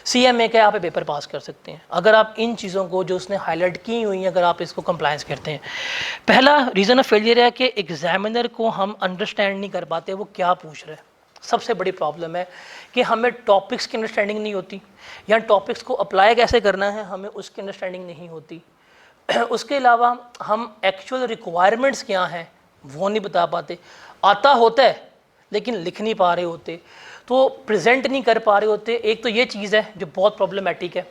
[SPEAKER 1] CMA का है, आप पेपर पास कर सकते हैं अगर आप इन चीज़ों को जो उसने हाईलाइट की हुई हैं अगर आप इसको कंप्लायंस करते हैं। पहला रीज़न ऑफ फेलियर है कि एग्जामिनर को हम अंडरस्टैंड नहीं कर पाते वो क्या पूछ रहे हैं। सबसे बड़ी प्रॉब्लम है कि हमें टॉपिक्स की अंडरस्टैंडिंग नहीं होती, या टॉपिक्स को अप्लाई कैसे करना है हमें उसकी अंडरस्टैंडिंग नहीं होती। उसके अलावा हम एक्चुअल रिक्वायरमेंट्स क्या हैं वो नहीं बता पाते। आता होता है लेकिन लिख नहीं पा रहे होते, तो प्रेजेंट नहीं कर पा रहे होते। एक तो ये चीज़ है जो बहुत प्रॉब्लमेटिक है।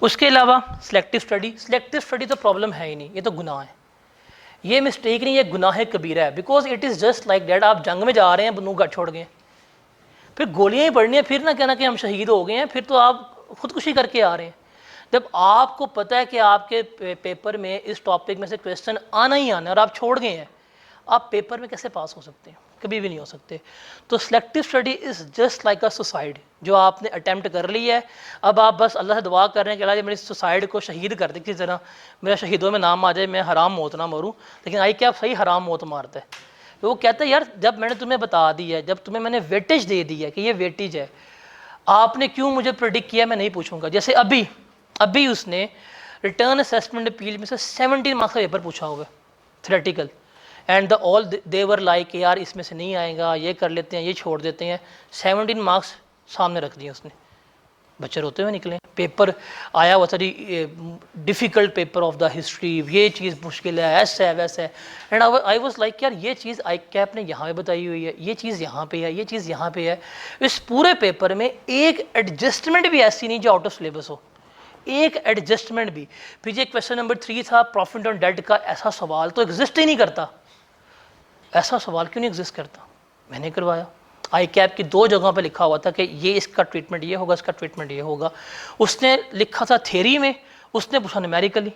[SPEAKER 1] उसके अलावा सिलेक्टिव स्टडी तो प्रॉब्लम है ही नहीं, ये तो गुनाह है, ये मिस्टेक नहीं, ये गुनाह कबीरा है। Because it is just like that, आप जंग में जा रहे हैं, बंदूक छोड़ गए, फिर गोलियां ही पड़नी है, फिर ना कहना कि हम शहीद हो गए हैं, फिर तो आप खुदकुशी करके आ रहे हैं। जब आपको पता है कि आपके पेपर में इस टॉपिक में से क्वेश्चन आना ही आना है और आप छोड़ गए हैं, आप पेपर में कैसे पास हो सकते हैं? कभी भी नहीं हो सकते। तो selective study is just like a suicide, जो आपने अटैम्प्ट कर ली है, अब आप बस अल्लाह से दुआ कर रहे हैं कि अल्लाह मेरी सुसाइड को शहीद कर दे, किसी तरह मेरा शहीदों में नाम आ जाए, मैं हराम मौत ना मरूँ। लेकिन आई क्या सही हराम मौत मारता है। तो वो कहता है यार जब मैंने तुम्हें बता दी है, जब तुम्हें मैंने वेटेज दे दी है कि ये वेटेज है, आपने क्यों मुझे प्रेडिक्ट किया मैं नहीं पूछूंगा। जैसे अभी उसने रिटर्न असेसमेंट अपील में से 17 मार्क्स का पेपर पूछा होगा theoretical, and the all they were like यार इसमें से नहीं आएगा, ये कर लेते हैं, ये छोड़ देते हैं। 17 मार्क्स सामने रख दिए उसने, बच्चे रोते हुए निकले। पेपर आया वो सारी difficult paper of the history, ये चीज़ मुश्किल है, ऐसा है वैसा है। एंड आई वाज लाइक यार ये चीज़ आई कैप ने यहाँ पे बताई हुई है, ये चीज़ यहाँ पे है, ये चीज़ यहाँ पे है। इस पूरे पेपर में एक एडजस्टमेंट भी ऐसी नहीं जो आउट ऑफ सिलेबस हो, एक एडजस्टमेंट भी। फिर ये क्वेश्चन नंबर 3 था प्रॉफिट ऑन डेट का, ऐसा सवाल तो एग्जिस्ट ही नहीं करता। ऐसा सवाल क्यों नहीं एग्जिस्ट करता? मैंने करवाया। आई कैप की 2 जगहों पे लिखा हुआ था कि ये इसका ट्रीटमेंट ये होगा, इसका ट्रीटमेंट ये होगा। उसने लिखा था थ्योरी में, उसने पूछा न्यूमेरिकली।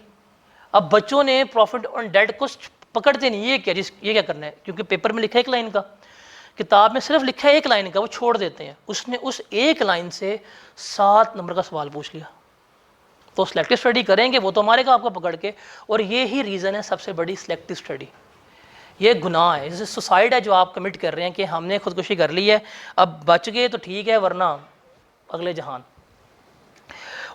[SPEAKER 1] अब बच्चों ने प्रॉफिट ऑन डेट को पकड़ते नहीं, ये क्या करना है, क्योंकि पेपर में लिखा है 1 लाइन का, किताब में सिर्फ लिखा है 1 लाइन का, वो छोड़ देते हैं। उसने उस 1 लाइन से 7 नंबर का सवाल पूछ लिया। तो सिलेक्टिव स्टडी करेंगे वो तो मारेगा आपको पकड़ के, और ये ही रीज़न है सबसे बड़ी सिलेक्टिव स्टडी। ये गुनाह है, जैसे सुसाइड है जो आप कमिट कर रहे हैं कि हमने खुदकुशी कर ली है, अब बच गए तो ठीक है वरना अगले जहान।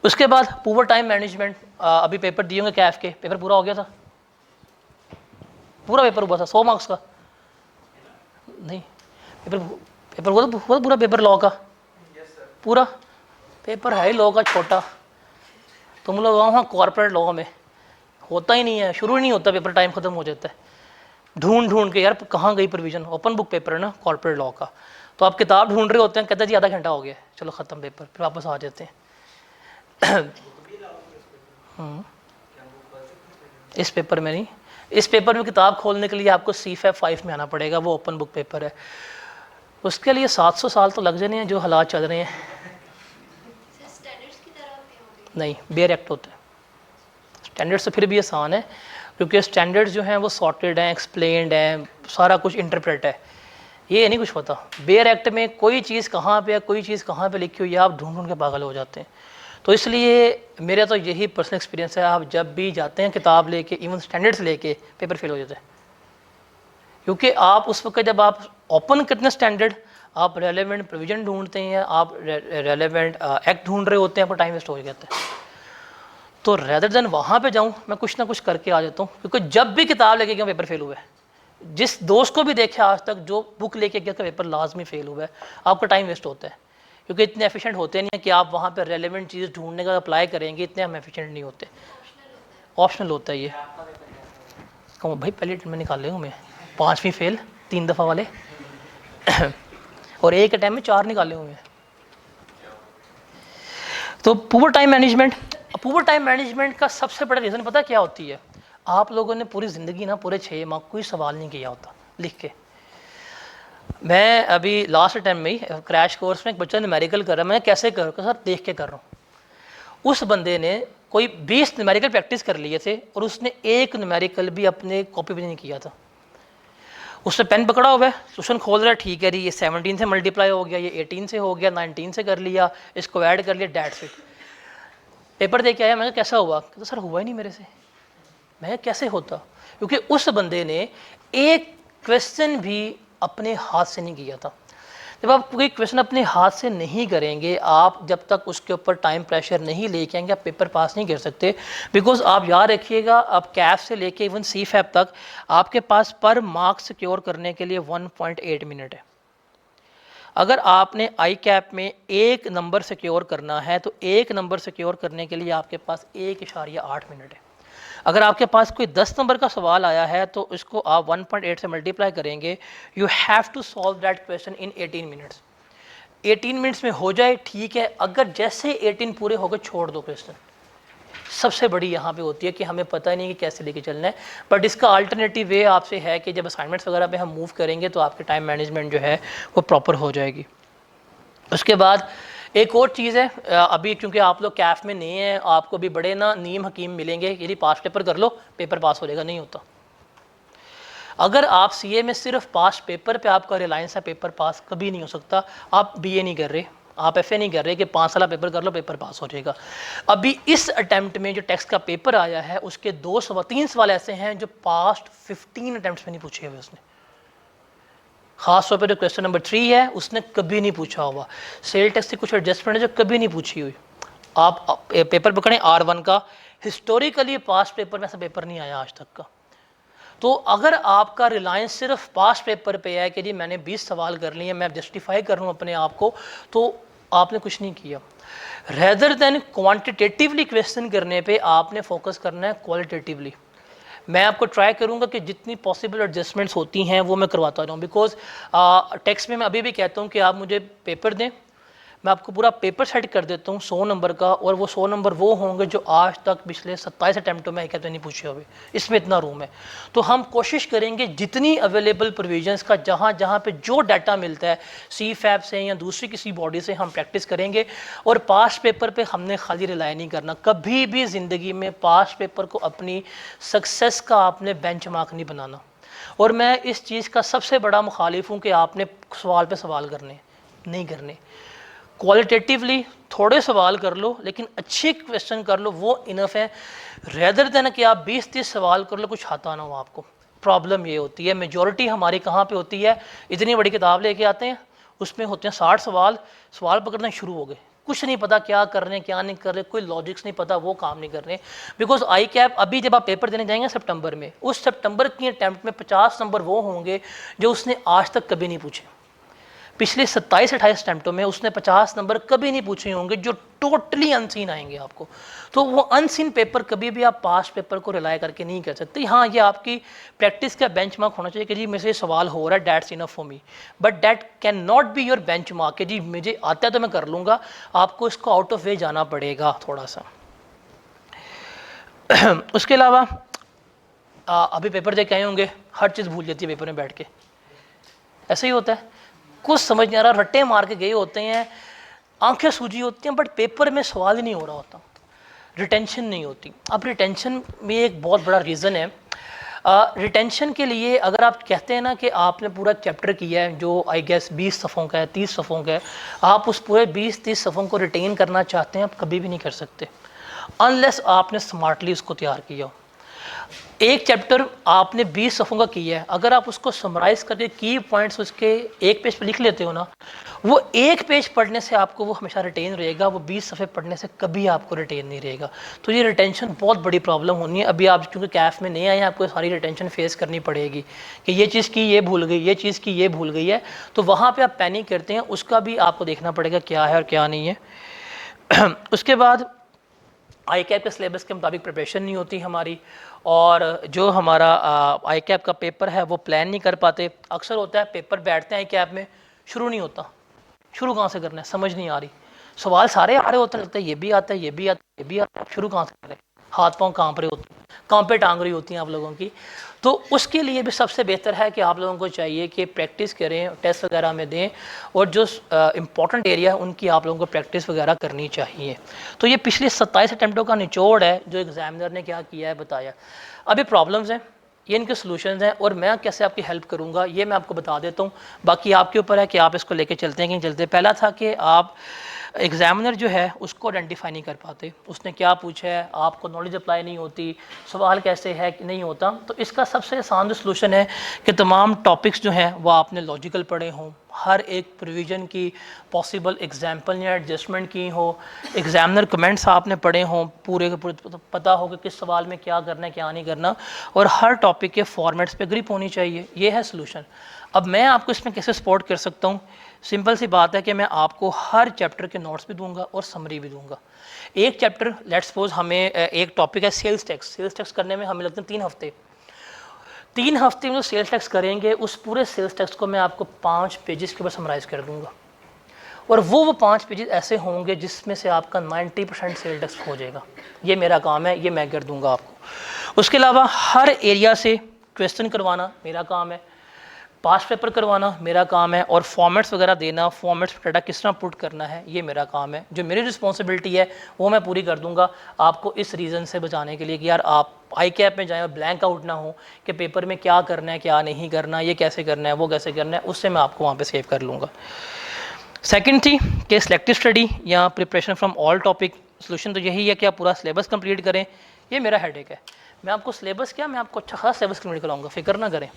[SPEAKER 1] उसके बाद पुअर टाइम मैनेजमेंट, अभी पेपर दिए होंगे कैफ के, पेपर पूरा हो गया था, पूरा पेपर हुआ था 100 मार्क्स का नहीं, पेपर हुआ था पूरा पेपर लॉ का, पूरा पेपर है ही लॉ का छोटा। तुम लोग वहाँ कॉर्पोरेट लॉ में होता ही नहीं है, शुरू ही नहीं होता, पेपर टाइम खत्म हो जाता है। ढूंढ के यार कहाँ गई प्रोविजन, ओपन बुक पेपर है ना कॉर्पोरेट लॉ का, तो आप किताब ढूंढ रहे होते हैं, कहते हैं जी आधा घंटा हो गया, चलो ख़त्म पेपर, फिर वापस आ जाते हैं। इस पेपर में नहीं, इस पेपर में किताब खोलने के लिए आपको CFAP 5 में आना पड़ेगा, वो ओपन बुक पेपर है। उसके लिए 700 साल तो लग जाने हैं जो हालात चल रहे हैं। नहीं, बेयर एक्ट होता है, स्टैंडर्ड से फिर भी आसान है, क्योंकि स्टैंडर्ड्स जो हैं वो सॉर्टेड हैं, एक्सप्लेन्ड हैं, सारा कुछ इंटरप्रेट है, ये नहीं कुछ पता। बेयर एक्ट में कोई चीज़ कहाँ पे है, कोई चीज़ कहाँ पे लिखी हुई है, आप ढूंढ के पागल हो जाते हैं। तो इसलिए मेरा तो यही पर्सनल एक्सपीरियंस है, आप जब भी जाते हैं किताब लेके, इवन स्टैंडर्ड्स लेके, पेपर फेल हो जाते हैं। क्योंकि आप उस वक्त जब आप ओपन करते हैं स्टैंडर्ड, आप रेलेवेंट प्रोविजन ढूंढते हैं, आप रेलेवेंट एक्ट ढूंढ रहे होते हैं, आपका टाइम वेस्ट हो जाता है। तो रेदर देन वहाँ पे जाऊँ, मैं कुछ ना कुछ करके आ जाता हूँ, क्योंकि जब भी किताब लेके गया पेपर फेल हुआ है। जिस दोस्त को भी देखे आज तक जो बुक लेके गया पेपर लाजमी फेल हुआ है, आपका टाइम वेस्ट होता है, क्योंकि इतने एफिशिएंट होते नहीं है कि आप वहाँ पर रेलेवेंट चीज़ ढूंढने का अप्लाई करेंगे, इतने हम एफिशिएंट नहीं होते, ऑप्शनल होता है ये। कहूँ भाई पहले मैं निकाल ले हूँ मैं 5वीं फेल 3 दफ़ा वाले और एक अटैम्प में 4 निकाले हुए हैं। तो poor time management, poor time management का सबसे बड़ा रीज़न पता क्या होती है? आप लोगों ने पूरी ज़िंदगी ना पूरे 6 माह कोई सवाल नहीं किया होता लिख के। मैं अभी लास्ट टाइम में ही क्रैश कोर्स में एक बच्चा न्यूमेरिकल कर रहा है, मैं कैसे कर रहा हूँ सर, देख के कर रहा हूँ। उस बंदे ने कोई 20 न्यूमेरिकल प्रैक्टिस कर लिए थे और उसने एक न्यूमेरिकल भी अपने कॉपी पे नहीं किया था। उसने पेन पकड़ा हुआ है, क्वेश्चन खोल रहा है, ठीक है जी ये 17 से मल्टीप्लाई हो गया, ये 18 से हो गया, 19 से कर लिया, इसको ऐड कर लिया, डेट्स इट। पेपर दे के आया, मैं कैसा हुआ? कहता सर हुआ ही नहीं मेरे से। मैं कैसे होता? क्योंकि उस बंदे ने एक क्वेश्चन भी अपने हाथ से नहीं किया था। जब आप कोई क्वेश्चन अपने हाथ से नहीं करेंगे, आप जब तक उसके ऊपर टाइम प्रेशर नहीं लेके आएंगे, आप पेपर पास नहीं कर सकते। बिकॉज आप याद रखिएगा, आप कैफ से लेके इवन CFAP तक आपके पास पर मार्क्स सिक्योर करने के लिए 1.8 मिनट है। अगर आपने आई कैप में 1 नंबर सिक्योर करना है तो 1 नंबर सिक्योर करने के लिए आपके पास 1.8 मिनट है। अगर आपके पास कोई 10 नंबर का सवाल आया है तो इसको आप 1.8 से मल्टीप्लाई करेंगे, you have to solve that question in 18 minutes. 18 minutes में हो जाए ठीक है, अगर जैसे 18 पूरे हो गए छोड़ दो क्वेश्चन। सबसे बड़ी यहाँ पे होती है कि हमें पता ही नहीं कि कैसे लेके चलना है। बट इसका अल्टरनेटिव वे आपसे है कि जब असाइनमेंट्स वगैरह पे हम मूव करेंगे तो आपके टाइम मैनेजमेंट जो है वो प्रॉपर हो जाएगी। उसके बाद एक और चीज़ है, अभी क्योंकि आप लोग कैफ में नहीं हैं, आपको भी बड़े ना नीम हकीम मिलेंगे, यदि पास पेपर कर लो पेपर पास हो जाएगा, नहीं होता। अगर आप CA में सिर्फ पास पेपर पे आपका रिलायंस है, पेपर पास कभी नहीं हो सकता। आप BA नहीं कर रहे, आप FA नहीं कर रहे कि 5 साल पेपर कर लो पेपर पास हो जाएगा। अभी इस अटैम्प्ट में जो टेक्स्ट का पेपर आया है उसके 3 सवाल ऐसे हैं जो पास्ट 15 अटैम्प्ट्स में नहीं पूछे हुए उसने। ख़ास तौर पर जो क्वेश्चन नंबर 3 है उसने कभी नहीं पूछा हुआ। सेल टैक्स की कुछ एडजस्टमेंट है जो कभी नहीं पूछी हुई। आप पेपर पकड़ें R1 का, हिस्टोरिकली पास्ट पेपर में ऐसा पेपर नहीं आया आज तक का। तो अगर आपका रिलायंस सिर्फ पास्ट पेपर पे है कि जी मैंने 20 सवाल कर लिए, मैं जस्टिफाई कर रहा हूँ अपने आप को, तो आपने कुछ नहीं किया। रेदर देन क्वांटिटेटिवली क्वेश्चन करने पे आपने फोकस करना है क्वालिटेटिवली। मैं आपको ट्राई करूंगा कि जितनी पॉसिबल एडजस्टमेंट्स होती हैं वो मैं करवाता रहूँ, बिकॉज टेक्स्ट में मैं अभी भी कहता हूँ कि आप मुझे पेपर दें, मैं आपको पूरा पेपर सेट कर देता हूँ 100 नंबर का, और वो 100 नंबर वो होंगे जो आज तक पिछले 27 अटैम्प्टों में कहते नहीं पूछे हुए। इसमें इतना रूम है। तो हम कोशिश करेंगे जितनी अवेलेबल प्रोविजंस का जहाँ जहाँ पे जो डाटा मिलता है CFAP से या दूसरी किसी बॉडी से हम प्रैक्टिस करेंगे। और पास्ट पेपर पे हमने खाली रिलाई नहीं करना। कभी भी ज़िंदगी में पास्ट पेपर को अपनी सक्सेस का आपने बेंचमार्क नहीं बनाना। और मैं इस चीज़ का सबसे बड़ा मुखालिफ हूँ कि आपने सवाल पे सवाल करने नहीं करने। क्वालिटेटिवली थोड़े सवाल कर लो लेकिन अच्छे क्वेश्चन कर लो, वो इनफ है। रेदर देन कि आप 20-30 सवाल कर लो कुछ आता ना हो आपको। प्रॉब्लम ये होती है, मेजॉरिटी हमारी कहाँ पे होती है, इतनी बड़ी किताब लेके आते हैं, उसमें होते हैं 60 सवाल, सवाल पकड़ना शुरू हो गए, कुछ नहीं पता क्या कर रहे हैं क्या नहीं कर रहे, कोई लॉजिक्स नहीं पता, वो काम नहीं कर रहे। बिकॉज ICAP अभी जब आप पेपर देने जाएंगे सितंबर में, उस सितंबर की अटैम्प्ट में 50 नंबर वो होंगे जो उसने आज तक कभी नहीं पूछे। पिछले 27-28 अटैम्प्टों में उसने 50 नंबर कभी नहीं पूछे होंगे जो टोटली अनसीन आएंगे आपको। तो वो अनसीन पेपर कभी भी आप पास्ट पेपर को रिलाई करके नहीं कर सकते। हाँ, ये आपकी प्रैक्टिस का बेंचमार्क होना चाहिए कि जी मेरे से सवाल हो रहा है, that's enough for me, but that can not be your benchmark कि जी मुझे आता है तो मैं कर लूँगा। आपको इसको आउट ऑफ वे जाना पड़ेगा थोड़ा सा। उसके अलावा अभी पेपर दे के आए होंगे, हर चीज़ भूल जाती है पेपर में बैठ के, ऐसा ही होता है, कुछ समझ नहीं आ रहा, रट्टे मार के गए होते हैं, आंखें सूजी होती हैं, बट पेपर में सवाल ही नहीं हो रहा होता, रिटेंशन नहीं होती। अब रिटेंशन में एक बहुत बड़ा रीज़न है। रिटेंशन के लिए अगर आप कहते हैं ना कि आपने पूरा चैप्टर किया है जो आई गेस 20 सफ़ों का है, 30 सफ़ों का है, आप उस पूरे 20-30 सफ़ों को रिटेन करना चाहते हैं, आप कभी भी नहीं कर सकते अनलेस आपने स्मार्टली उसको तैयार किया हो। एक चैप्टर आपने 20 सफ़ों का किया है, अगर आप उसको समराइज़ करके की पॉइंट्स उसके एक पेज पर लिख लेते हो ना, वो एक पेज पढ़ने से आपको वो हमेशा रिटेन रहेगा, वो 20 सफ़े पढ़ने से कभी आपको रिटेन नहीं रहेगा। तो ये रिटेंशन बहुत बड़ी प्रॉब्लम होनी है। अभी आप क्योंकि कैफ में नहीं आए हैं, आपको सारी रिटेंशन फेस करनी पड़ेगी कि ये चीज़ की ये भूल गई, ये चीज़ की ये भूल गई है, तो वहाँ पर आप पैनिक करते हैं, उसका भी आपको देखना पड़ेगा क्या है और क्या नहीं है। उसके बाद ICAP के सिलेबस के मुताबिक प्रिपरेशन नहीं होती हमारी, और जो हमारा ICAP का पेपर है वो प्लान नहीं कर पाते। अक्सर होता है पेपर बैठते हैं ICAP में, शुरू नहीं होता, शुरू कहाँ से करना है समझ नहीं आ रही, सवाल सारे आ रहे होते हैं, लगता है ये भी आता है ये भी आता है ये भी आता है, शुरू कहाँ से करें, हाथ पाँव कांप रहे होते हैं, कांपे टांग रही होती हैं आप लोगों की। तो उसके लिए भी सबसे बेहतर है कि आप लोगों को चाहिए कि प्रैक्टिस करें, टेस्ट वगैरह में दें, और जो इम्पॉर्टेंट एरिया है उनकी आप लोगों को प्रैक्टिस वगैरह करनी चाहिए। तो ये पिछले 27 अटैम्प्टों का निचोड़ है जो एग्जामिनर ने क्या किया है बताया। अभी प्रॉब्लम्स हैं, ये इनके सॉल्यूशंस हैं, और मैं कैसे आपकी हेल्प करूंगा ये मैं आपको बता देता हूँ। बाकी आपके ऊपर है कि आप इसको लेके चलते हैं कि नहीं चलते। पहला था कि आप एग्जामिनर जो है उसको आइडेंटिफाई नहीं कर पाते, उसने क्या पूछा है, आपको नॉलेज अप्लाई नहीं होती, सवाल कैसे है कि नहीं होता। तो इसका सबसे आसान सलूशन है कि तमाम टॉपिक्स जो हैं वो आपने लॉजिकल पढ़े हों, हर एक प्रोविज़न की पॉसिबल एग्जांपल या एडजस्टमेंट की हो, एग्जामिनर कमेंट्स आपने पढ़े हों, पूरे पता हो कि किस सवाल में क्या करना है क्या नहीं करना, और हर टॉपिक के फॉर्मेट्स पे ग्रिप होनी चाहिए। ये है सलूशन। अब मैं आपको इसमें कैसे सपोर्ट कर सकता हूँ? सिंपल सी बात है कि मैं आपको हर चैप्टर के नोट्स भी दूंगा और समरी भी दूंगा। एक चैप्टर लेट्स सपोज हमें एक टॉपिक है सेल्स टैक्स, सेल्स टैक्स करने में हमें लगते हैं 3 हफ्ते। 3 हफ्ते में जो सेल्स टैक्स करेंगे उस पूरे सेल्स टैक्स को मैं आपको 5 पेजेस के ऊपर समराइज़ कर दूंगा, और वो 5 पेजेस ऐसे होंगे जिसमें से आपका 90% सेल टैक्स हो जाएगा। ये मेरा काम है, ये मैं कर दूंगा आपको। उसके अलावा हर एरिया से क्वेश्चन करवाना मेरा काम है, पास्ट पेपर करवाना मेरा काम है, और फॉर्मेट्स वगैरह देना, फॉर्मेट्स डाटा किस तरह पुट करना है ये मेरा काम है। जो मेरी रिस्पॉन्सिबिलिटी है वो मैं पूरी कर दूंगा आपको इस रीज़न से बचाने के लिए कि यार आप ICAP में जाएं और ब्लैंक आउट ना हो कि पेपर में क्या करना है क्या नहीं करना, ये कैसे करना है वो कैसे करना है, उससे मैं आपको वहाँ पर सेव कर लूँगा। सेकेंड थी कि सिलेक्टिव स्टडी या preparation from all topic. Solution तो यही है कि आप पूरा सिलेबस कंप्लीट करें, ये मेरा हेडेक है। मैं आपको सिलेबस क्या, मैं आपको अच्छा खासा सिलेबस कंप्लीट कराऊंगा, फिक्र ना करें।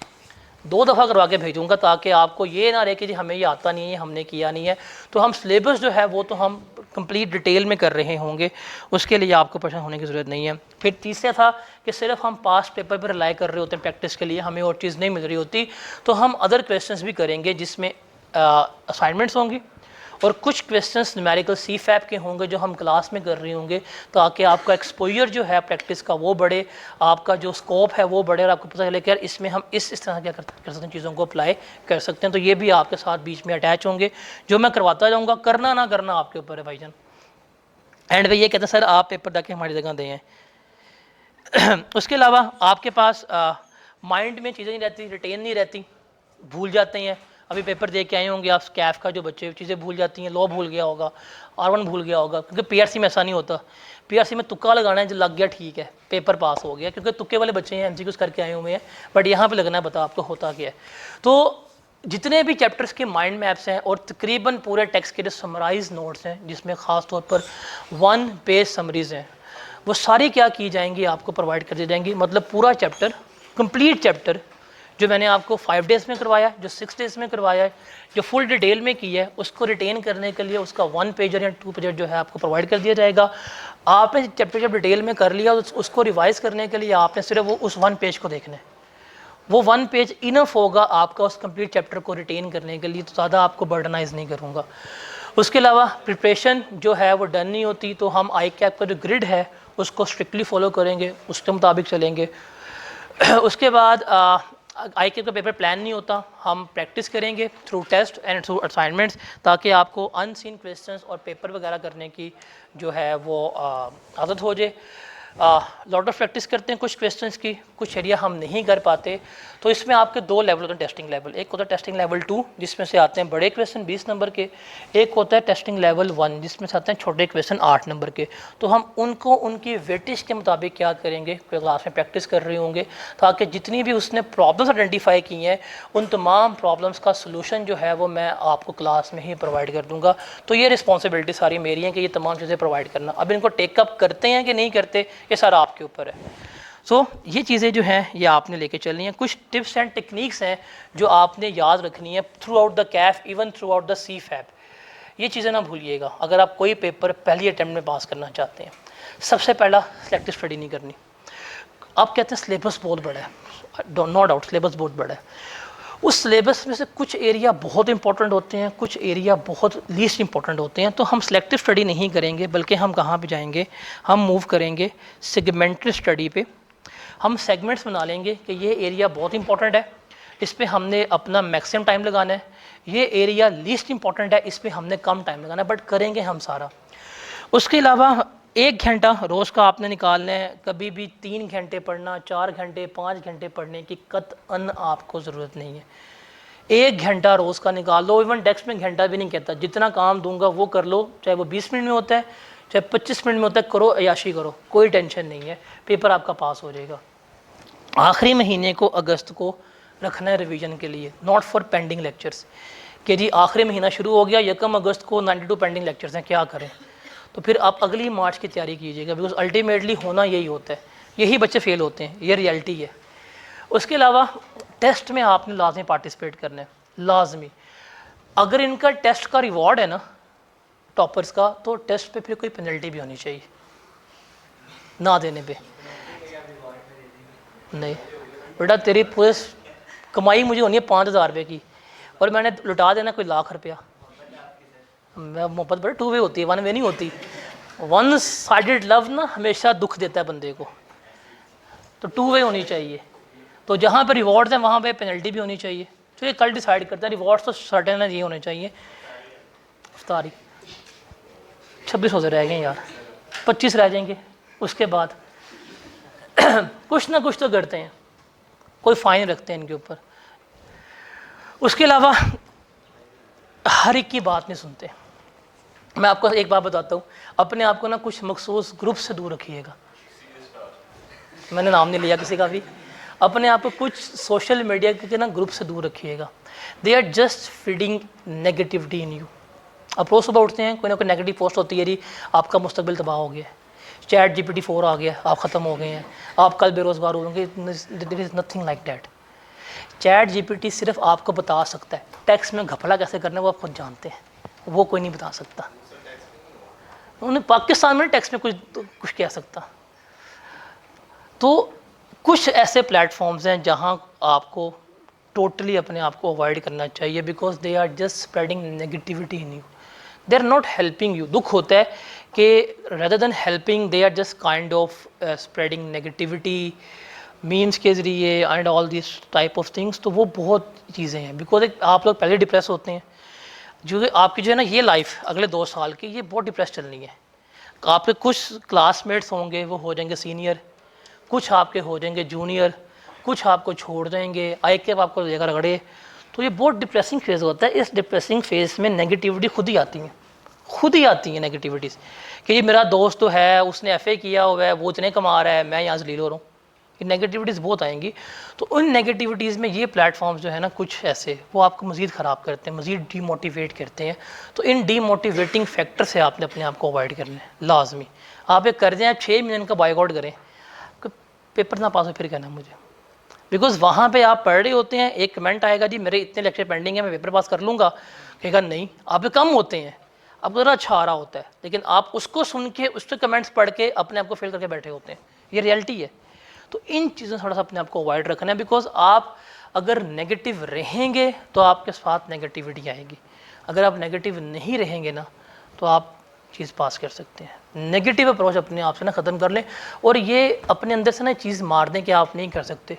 [SPEAKER 1] 2 दफ़ा करवा के भेजूंगा ताकि आपको ये ना रहे कि जी हमें ये आता नहीं है, हमने किया नहीं है। तो हम सिलेबस जो है वो तो हम कंप्लीट डिटेल में कर रहे होंगे, उसके लिए आपको परेशान होने की ज़रूरत नहीं है। फिर तीसरा था कि सिर्फ हम पास्ट पेपर पर रिलाई कर रहे होते हैं प्रैक्टिस के लिए, हमें और चीज़ नहीं मिल रही होती, तो हम अदर क्वेश्चंस भी करेंगे जिसमें असाइनमेंट्स होंगी और कुछ क्वेश्चंस न्यूमेरिकल CFAP के होंगे जो हम क्लास में कर रहे होंगे, ताकि आपका एक्सपोजर जो है प्रैक्टिस का वो बढ़े, आपका जो स्कोप है वो बढ़े और आपको पता चले कि यार इसमें हम इस तरह क्या कर सकते हैं, चीज़ों को अप्लाई कर सकते हैं। तो ये भी आपके साथ बीच में अटैच होंगे, जो मैं करवाता जाऊँगा, करना ना करना आपके ऊपर है भाईजान। एंड वे ये कहते हैं सर आप पेपर जाके हमारी जगह दें। उसके अलावा आपके पास माइंड में चीज़ें नहीं रहती, रिटेन नहीं रहती, भूल जाते हैं। अभी पेपर दे के आए होंगे आप कैफ का, जो बच्चे चीज़ें भूल जाती हैं, लॉ भूल गया होगा, R1 भूल गया होगा, क्योंकि PRC में ऐसा नहीं होता। PRC में तुक्का लगाना है, जो लग गया ठीक है, पेपर पास हो गया, क्योंकि तुक्के वाले बच्चे हैं, MCQs करके आए हुए हैं, बट यहाँ पे लगना है, बता आपको होता क्या है। तो जितने भी चैप्टर्स के माइंड मैप्स हैं और तकरीबन पूरे टेक्स्ट के जो समराइज नोट्स हैं, जिसमें ख़ास तौर पर 1 पेज समरीज हैं, वो सारी क्या की जाएंगी, आपको प्रोवाइड कर दी जाएंगी। मतलब पूरा चैप्टर, कंप्लीट चैप्टर जो मैंने आपको 5 डेज़ में करवाया, जो 6 डेज़ में करवाया है, जो फुल डिटेल में की है, उसको रिटेन करने के लिए उसका 1 पेजर या 2 पेजर जो है आपको प्रोवाइड कर दिया जाएगा। आपने चैप्टर जब डिटेल में कर लिया, उसको रिवाइज़ करने के लिए आपने सिर्फ वो उस 1 पेज को देखना है। वो 1 पेज इनफ होगा आपका उस कंप्लीट चैप्टर को रिटेन करने के लिए, तो ज़्यादा आपको बर्डनाइज नहीं करूँगा। उसके अलावा प्रिपरेशन जो है वो डन नहीं होती, तो हम ICAP का जो ग्रिड है उसको स्ट्रिक्टली फॉलो करेंगे, उसके मुताबिक चलेंगे। उसके बाद ICAP का पेपर प्लान नहीं होता, हम प्रैक्टिस करेंगे through test and through assignments, ताकि आपको अनसीन क्वेश्चंस और पेपर वगैरह करने की जो है वो आदत हो जाए। लॉट ऑफ प्रैक्टिस करते हैं कुछ क्वेश्चंस की, कुछ एरिया हम नहीं कर पाते, तो इसमें आपके 2 लेवल होते हैं टेस्टिंग लेवल। एक होता है टेस्टिंग लेवल 2 जिसमें से आते हैं बड़े क्वेश्चन 20 नंबर के, एक होता है टेस्टिंग लेवल 1 जिसमें से आते हैं छोटे क्वेश्चन 8 नंबर के। तो हम उनको उनकी वेटेज के मुताबिक क्या करेंगे, क्लास में प्रैक्टिस कर रहे होंगे, ताकि जितनी भी उसने प्रॉब्लम्स आइडेंटिफाई की हैं उन तमाम प्रॉब्लम्स का सोल्यूशन जो है वो मैं आपको क्लास में ही प्रोवाइड कर दूँगा। तो ये रिस्पॉन्सिबिलिटी सारी मेरी है कि ये तमाम चीज़ें प्रोवाइड करना। अब इनको टेकअप करते हैं कि नहीं करते, ये सारा आपके ऊपर है। सो ये चीज़ें जो हैं ये आपने लेके चलनी है। कुछ टिप्स एंड टेक्निक्स हैं जो आपने याद रखनी है through out the Kaif, even through out the CFAP। ये चीज़ें ना भूलिएगा अगर आप कोई पेपर पहली अटैम्प्ट में पास करना चाहते हैं। सबसे पहला, सिलेक्टिव स्टडी नहीं करनी। आप कहते हैं सिलेबस बहुत बड़ा है, नो डाउट सिलेबस बहुत बड़ा है। उस सिलेबस में से कुछ एरिया बहुत इंपॉर्टेंट होते हैं, कुछ एरिया बहुत लीस्ट इंपॉर्टेंट होते हैं। तो हम सिलेक्टिव स्टडी नहीं करेंगे, बल्कि हम कहाँ पे जाएंगे, हम मूव करेंगे सेगमेंटल स्टडी पे। हम सेगमेंट्स बना लेंगे कि ये एरिया बहुत इंपॉर्टेंट है, इस पर हमने अपना मैक्सिमम टाइम लगाना है, ये एरिया लीस्ट इंपॉर्टेंट है, इस पर हमने कम टाइम लगाना है, बट करेंगे हम सारा। उसके अलावा 1 घंटा रोज़ का आपने निकालना है। कभी भी 3 घंटे पढ़ना, 4 घंटे, 5 घंटे पढ़ने की कतअन आपको ज़रूरत नहीं है। 1 घंटा रोज़ का निकाल लो। इवन डेस्क में घंटा भी नहीं कहता, जितना काम दूंगा वो कर लो, चाहे वो 20 मिनट में होता है, चाहे 25 मिनट में होता है, करो, अयाशी करो, कोई टेंशन नहीं है, पेपर आपका पास हो जाएगा। आखिरी महीने को, अगस्त को रखना है रिवीजन के लिए, नॉट फॉर पेंडिंग लेक्चर्स कि जी आखिरी महीना शुरू हो गया, 1 अगस्त को 92 पेंडिंग लेक्चर्स हैं, क्या करें। तो फिर आप अगली मार्च की तैयारी कीजिएगा, बिकॉज अल्टीमेटली होना यही होता है, यही बच्चे फेल होते हैं, ये रियलिटी है। उसके अलावा टेस्ट में आपने लाजमी पार्टिसिपेट करना है, लाजमी। अगर इनका टेस्ट का रिवॉर्ड है ना टॉपर्स का, तो टेस्ट पे फिर कोई पेनल्टी भी होनी चाहिए, ना देने पे नहीं। बेटा तेरी पूरे कमाई मुझे होनी है 5,000 रुपये की, और मैंने लुटा देना कोई लाख रुपया। मैं मोहब्बत बड़े 2 वे होती है, 1 वे नहीं होती। 1 साइडेड लव ना हमेशा दुख देता है बंदे को, तो 2 वे होनी चाहिए। तो जहाँ पे रिवॉर्ड्स हैं वहाँ पे पेनल्टी भी होनी चाहिए। चलिए कल डिसाइड करते हैं, रिवॉर्ड्स तो सर्टेन ये होने चाहिए। इफ्तारी 26 होते रह गए यार, 25 रह जाएंगे। उसके बाद कुछ ना कुछ तो करते हैं, कोई फ़ाइन रखते हैं इनके ऊपर। उसके अलावा हर एक की बात नहीं सुनते। मैं आपको एक बात बताता हूँ, अपने आप को ना कुछ मखसूस ग्रुप से दूर रखिएगा। मैंने नाम नहीं लिया किसी का भी। अपने आप को कुछ सोशल मीडिया के ना ग्रुप से दूर रखिएगा। They are just feeding negativity in you. आप रोज़ सुबह उठते हैं, कोई ना कोई नेगेटिव पोस्ट होती है, आपका मुस्तकबिल तबाह हो गया, चैट GPT 4 आ गया, आप ख़त्म हो गए हैं, आप कल बेरोज़गार हो गए। There is nothing like that. ChatGPT सिर्फ आपको बता सकता है टेक्स्ट में घपला कैसे करना है, वो आप खुद जानते हैं, वो कोई नहीं बता सकता। उन्हें पाकिस्तान में टेक्स्ट में कुछ कह सकता। तो कुछ ऐसे प्लेटफॉर्म्स हैं जहां आपको टोटली अपने आप को अवॉइड करना चाहिए, because they are just spreading negativity in you, they are not helping you. दुख होता है कि rather than helping they are just kind of spreading negativity memes के ज़रिए and all this type of things. तो वो बहुत चीज़ें हैं, बिकॉज आप लोग पहले डिप्रेस होते हैं, जो आपकी जो है ना ये लाइफ अगले 2 साल की ये बहुत डिप्रेस चलनी है। आपके कुछ क्लासमेट्स होंगे वो हो जाएंगे सीनियर, कुछ आपके हो जाएंगे जूनियर, कुछ आपको छोड़ देंगे, आई के आपको लेकर रगड़े। तो ये बहुत डिप्रेसिंग फेज़ होता है। इस डिप्रेसिंग फेज़ में नेगेटिविटी खुद ही आती है नेगेटिविटीज़, कि ये मेरा दोस्त तो है, उसने FA किया हुआ है, वो इतने कमा रहा है, मैं यहाँ से लील हो रहा हूँ। ये नेगेटिविटीज़ बहुत आएंगी। तो उन नेगेटिविटीज़ में ये प्लेटफॉर्म्स जो है ना कुछ ऐसे वो आपको मज़ीद ख़राब करते हैं, मज़ीद डीमोटिवेट करते हैं। तो इन डीमोटिवेटिंग फैक्टर से आपने अपने आप को अवॉइड करना है लाजमी। आप एक कर दें, आप 6 महीने का बाइकआउट करें, पेपर ना पास हो फिर कहना मुझे, बिकॉज वहाँ पे आप पढ़ रहे होते हैं, एक कमेंट आएगा जी मेरे इतने लेक्चर पेंडिंग है, मैं पेपर पास कर लूँगा, कहेगा नहीं आप कम होते हैं, अब ज़रा अच्छा आ रहा होता है, लेकिन आप उसको सुन के उसके कमेंट्स पढ़ के अपने आप को फेल करके बैठे होते हैं। ये रियलिटी है। तो इन चीज़ों से थोड़ा सा अपने आप को अवॉइड रखना है, बिकॉज आप अगर नेगेटिव रहेंगे तो आपके साथ नेगेटिविटी आएगी। अगर आप नेगेटिव नहीं रहेंगे ना तो आप चीज़ पास कर सकते हैं। नेगेटिव अप्रोच अपने आप से ना ख़त्म कर लें, और ये अपने अंदर से ना चीज़ मार दें कि आप नहीं कर सकते।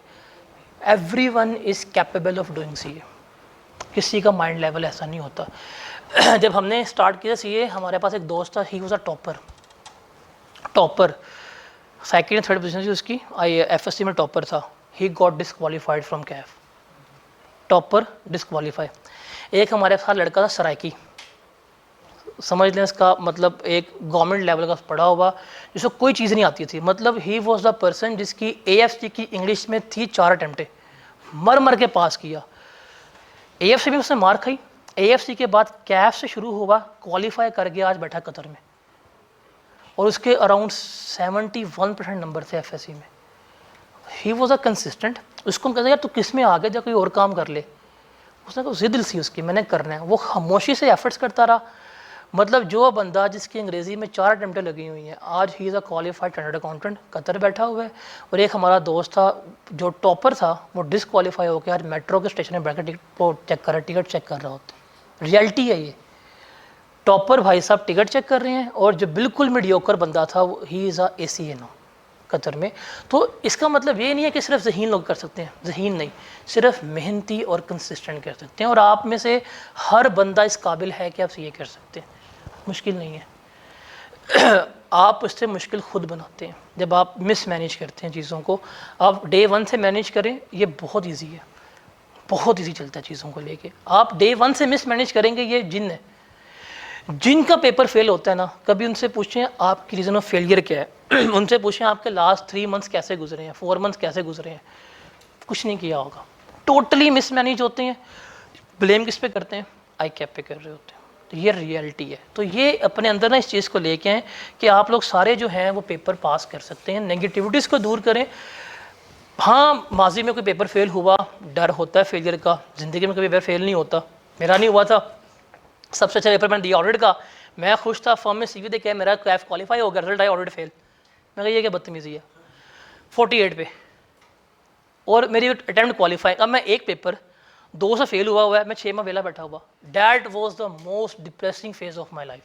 [SPEAKER 1] Everyone is capable of doing CA। किसी का माइंड लेवल ऐसा नहीं होता। जब हमने स्टार्ट किया CA, हमारे पास एक दोस्त था, he was a topper, second third position थी उसकी, FSC में टॉपर था। He got disqualified from Kaif, topper disqualify. एक हमारे साथ लड़का था सराइकी, समझ लें इसका मतलब एक गवर्नमेंट लेवल का पढ़ा हुआ, जिसको कोई चीज़ नहीं आती थी। मतलब ही वॉज द पर्सन जिसकी AFC की इंग्लिश में थी 4 अटैम्प्टें, मर के पास किया। AFC में उसने मार खाई, AFC के बाद कैफ से शुरू हुआ, क्वालिफाई कर गया, आज बैठा कतर में, और उसके अराउंड 71% नंबर थे FSC में। He was a consistent. उसको हम कहते यार तू किस में आ गया, जब कोई और काम कर ले। उसने कहा जिद सी उसकी, मैंने करना है। वो खामोशी से एफर्ट्स करता रहा। मतलब जो बंदा जिसकी अंग्रेज़ी में 4 अटैम्प्टें लगी हुई हैं, आज he is a qualified chartered accountant, Qatar बैठा हुआ है। और एक हमारा दोस्त था जो टॉपर था, वो डिसक्वालीफाई होकर आज मेट्रो के स्टेशन में बैठ कर टिकट चेक कर रहा होता। रियलिटी है ये। टॉपर भाई साहब टिकट चेक कर रहे हैं, और जो बिल्कुल मीडियोकर बंदा था वो he is a ACA now Qatar में। तो इसका मतलब ये नहीं है कि सिर्फ ज़हीन लोग कर सकते हैं, ज़हीन नहीं, सिर्फ मेहनती और कंसिस्टेंट कर सकते हैं। और आप में से हर बंदा इस काबिल है कि आप ये कर सकते हैं, मुश्किल नहीं है। आप उससे मुश्किल खुद बनाते हैं जब आप मिसमैनेज करते हैं चीज़ों को। आप डे 1 से मैनेज करें, ये बहुत ईजी है, बहुत ईजी चलता है चीज़ों को लेके। आप डे 1 से मिसमैनेज करेंगे, ये जिन है। जिनका पेपर फेल होता है ना, कभी उनसे पूछें आपकी रीज़न ऑफ फेलियर क्या है। उनसे पूछें आपके लास्ट 3 मंथ्स कैसे गुजरे हैं, 4 मंथ्स कैसे गुजरे हैं। कुछ नहीं किया होगा, टोटली मिसमैनेज होते हैं। ब्लेम किस पे करते हैं, आई कैप पे कर रहे होते हैं। तो ये रियलिटी है। तो ये अपने अंदर ना इस चीज़ को लेके आएँ कि आप लोग सारे जो हैं वो पेपर पास कर सकते हैं। नेगेटिविटीज़ को दूर करें। हाँ, माजी में कोई पेपर फेल हुआ, डर होता है फेलियर का। ज़िंदगी में कभी पेपर फेल नहीं होता, मेरा नहीं हुआ था। सबसे अच्छा पेपर मैंने दिया ऑडिट का, मैं खुश था, फॉर्म में CV दे के मेरा कैफ क्वालिफाई हो गया, रिजल्ट आया ऑडिट फेल। मैं कहा ये क्या बदतमीज़ी है, 48 पे, और मेरी अटैम्प्ट क्वालिफाई। अब मैं एक पेपर 2 से फेल हुआ है, मैं 6 माह वेला बैठा हुआ। That was the most depressing phase of my life.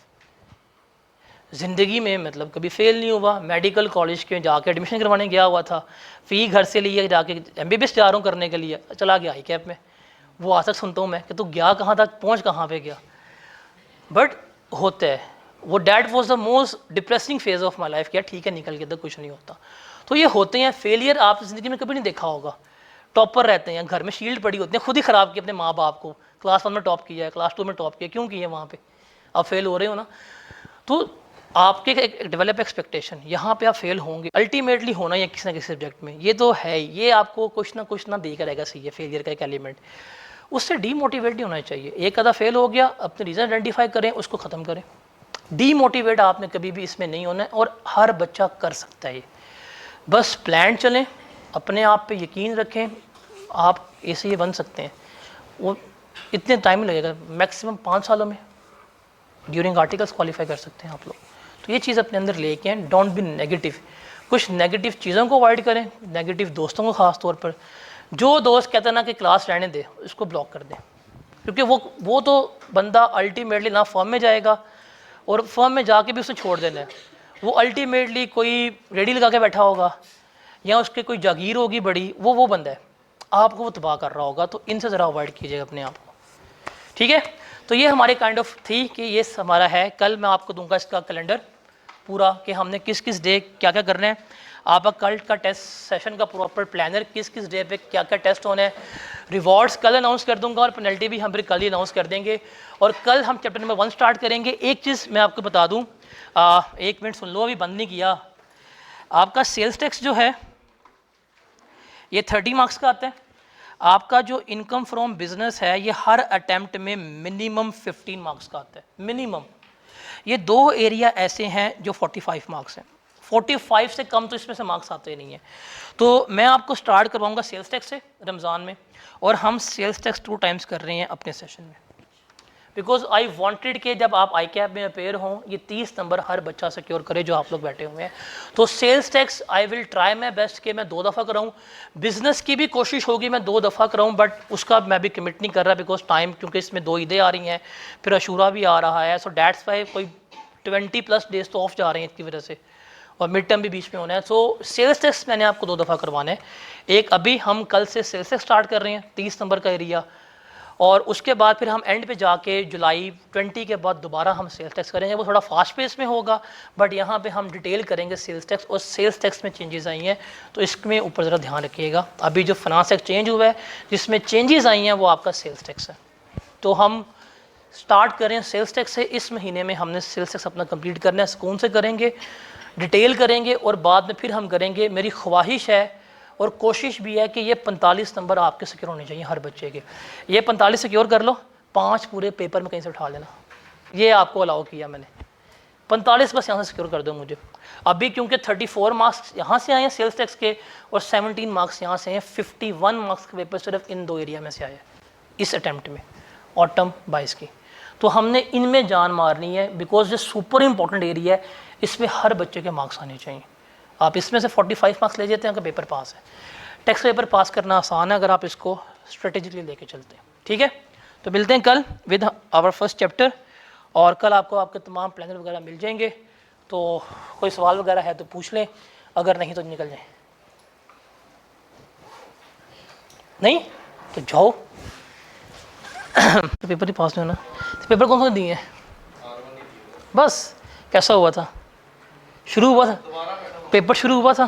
[SPEAKER 1] ज़िंदगी में मतलब कभी फेल नहीं हुआ। मेडिकल कॉलेज के जाके एडमिशन करवाने गया हुआ था, फ़ी घर से लिए जाके MBBS जा रहा हूँ करने के लिए, चला गया ICAP में। वो आज तक सुनता हूँ मैं कि तू गया कहाँ तक, पहुँच कहाँ पे गया। बट होता है वो। That was the most depressing phase of my life. क्या ठीक है, निकल के तो कुछ नहीं होता। तो ये होते हैं फेलियर, आप ज़िंदगी में कभी नहीं देखा होगा। टॉपर रहते हैं, घर में शील्ड पड़ी होती है, खुद ही ख़राब की अपने माँ बाप को। क्लास 1 में टॉप किया है, क्लास 2 में टॉप किया, क्यों किया वहाँ पे, आप फेल हो रहे हो ना। तो आपके एक डेवलप एक्सपेक्टेशन, यहाँ पे आप फेल होंगे, अल्टीमेटली होना ही है किसी ना किसी सब्जेक्ट में। ये तो है, ये आपको कुछ ना देकर रहेगा। सही है, फेलियर का एक एलिमेंट। उससे डीमोटिवेट नहीं होना चाहिए। एक आधा फेल हो गया, अपने रीज़न आइडेंटिफाई करें, उसको ख़त्म करें। डीमोटिवेट आपने कभी भी इसमें नहीं होना है, और हर बच्चा कर सकता है ये। बस प्लान चलें, अपने आप पे यकीन रखें, आप ऐसे ये बन सकते हैं, वो इतने टाइम लगेगा, मैक्सिमम 5 सालों में ड्यूरिंग आर्टिकल्स क्वालिफाई कर सकते हैं आप लोग। तो ये चीज़ अपने अंदर लेके हैं, डोंट बी नेगेटिव, कुछ नेगेटिव चीज़ों को अवॉइड करें, नेगेटिव दोस्तों को ख़ास तौर पर। जो दोस्त कहता है ना कि क्लास रहने दे, उसको ब्लॉक कर दें, क्योंकि वो तो बंदा अल्टीमेटली ना फॉर्म में जाएगा, और फॉर्म में जाके भी उसने छोड़ देना है, वो अल्टीमेटली कोई रेडी लगा के बैठा होगा या उसके कोई जागीर होगी बड़ी, वो बंदा है, आपको वो तबाह कर रहा होगा। तो इनसे ज़रा अवॉइड कीजिएगा अपने आप को, ठीक है। तो ये हमारे काइंड ऑफ थी कि ये हमारा है। कल मैं आपको दूंगा इसका कैलेंडर पूरा कि हमने किस किस डे क्या क्या करना है। आपका कल का टेस्ट सेशन का प्रॉपर प्लानर, किस किस डे पे क्या क्या टेस्ट होना है। रिवॉर्ड्स कल अनाउंस कर दूंगा और पेनल्टी भी हम फिर कल ही अनाउंस कर देंगे। और कल हम चैप्टर नंबर 1 स्टार्ट करेंगे। एक चीज़ मैं आपको बता दूँ, 1 मिनट सुन लो, अभी बंद नहीं किया। आपका सेल्स टैक्स जो है ये 30 मार्क्स का आता है। आपका जो इनकम फ्रॉम बिजनेस है ये हर अटेम्प्ट में मिनिमम 15 मार्क्स का आता है, मिनिमम। ये 2 एरिया ऐसे हैं जो 45 मार्क्स हैं, 45 से कम तो इसमें से मार्क्स आते ही नहीं है। तो मैं आपको स्टार्ट करवाऊंगा सेल्स टैक्स से रमज़ान में, और हम सेल्स टैक्स 2 टाइम्स कर रहे हैं अपने सेशन में, बिकॉज आई वांटेड कि जब आप आई कैप में अपेयर हों ये 30 नंबर हर बच्चा सिक्योर करे जो आप लोग बैठे हुए हैं। तो sales tax I will try my best कि मैं 2 दफ़ा कराऊँ। बिजनेस की भी कोशिश होगी मैं 2 दफ़ा कराऊँ, बट उसका मैं भी कमिट नहीं कर रहा बिकॉज टाइम, क्योंकि इसमें 2 ईदें आ रही हैं, फिर अशूरा भी आ रहा है। सो डैट्स वाई कोई 20+ डेज तो ऑफ जा रहे हैं इसकी वजह से, और मिड टर्म भी बीच में होना है। सो सेल्स टैक्स मैंने आपको 2 दफ़ा करवाना है। एक अभी हम कल से सेल्स टैक्स स्टार्ट कर रहे हैं 30 नंबर का एरिया, और उसके बाद फिर हम एंड पे जाके जुलाई 20 के बाद दोबारा हम सेल्स टैक्स करेंगे। वो थोड़ा फास्ट पेस में होगा, बट यहाँ पे हम डिटेल करेंगे सेल्स टैक्स, और सेल्स टैक्स में चेंजेस आई हैं तो इसमें ऊपर ज़रा ध्यान रखिएगा। अभी जो फाइनेंस टैक्स चेंज हुआ है जिसमें चेंजेस आई हैं वो आपका सेल्स टैक्स है। तो हम स्टार्ट करें सेल्स टैक्स से। इस महीने में हमने सेल्स टैक्स अपना कंप्लीट करना है, सुकून से करेंगे, डिटेल करेंगे, और बाद में फिर हम करेंगे। मेरी ख्वाहिश है और कोशिश भी है कि ये 45 नंबर आपके सिक्योर होने चाहिए हर बच्चे के। ये 45 सिक्योर कर लो, 5 पूरे पेपर में कहीं से उठा लेना, ये आपको अलाउ किया मैंने। 45 बस यहाँ से सिक्योर कर दो मुझे अभी, क्योंकि 34 मार्क्स यहाँ से आए हैं सेल्स टैक्स के और 17 मार्क्स यहाँ से हैं। 51 मार्क्स के पेपर सिर्फ इन 2 एरिया में से आए इस अटैम्प्ट में, ऑटम 22 की। तो हमने इनमें जान मारनी है बिकॉज ये सुपर इंपॉर्टेंट एरिया है, इसमें हर बच्चे के मार्क्स आने चाहिए। आप इसमें से 45 मार्क्स ले जाते हैं कि पेपर पास है। टैक्स पेपर पास करना आसान है अगर आप इसको स्ट्रेटेजिकली लेके चलते हैं, ठीक है। तो मिलते हैं कल विद आवर फर्स्ट चैप्टर, और कल आपको आपके तमाम प्लानर वगैरह मिल जाएंगे। तो कोई सवाल वगैरह है तो पूछ लें, अगर नहीं तो निकल जाएं। नहीं तो जाओ तो पेपर ही पास नहीं होना। तो पेपर कौन सा दिए हैं? बस कैसा हुआ था? शुरू हुआ था पेपर, शुरू हुआ था।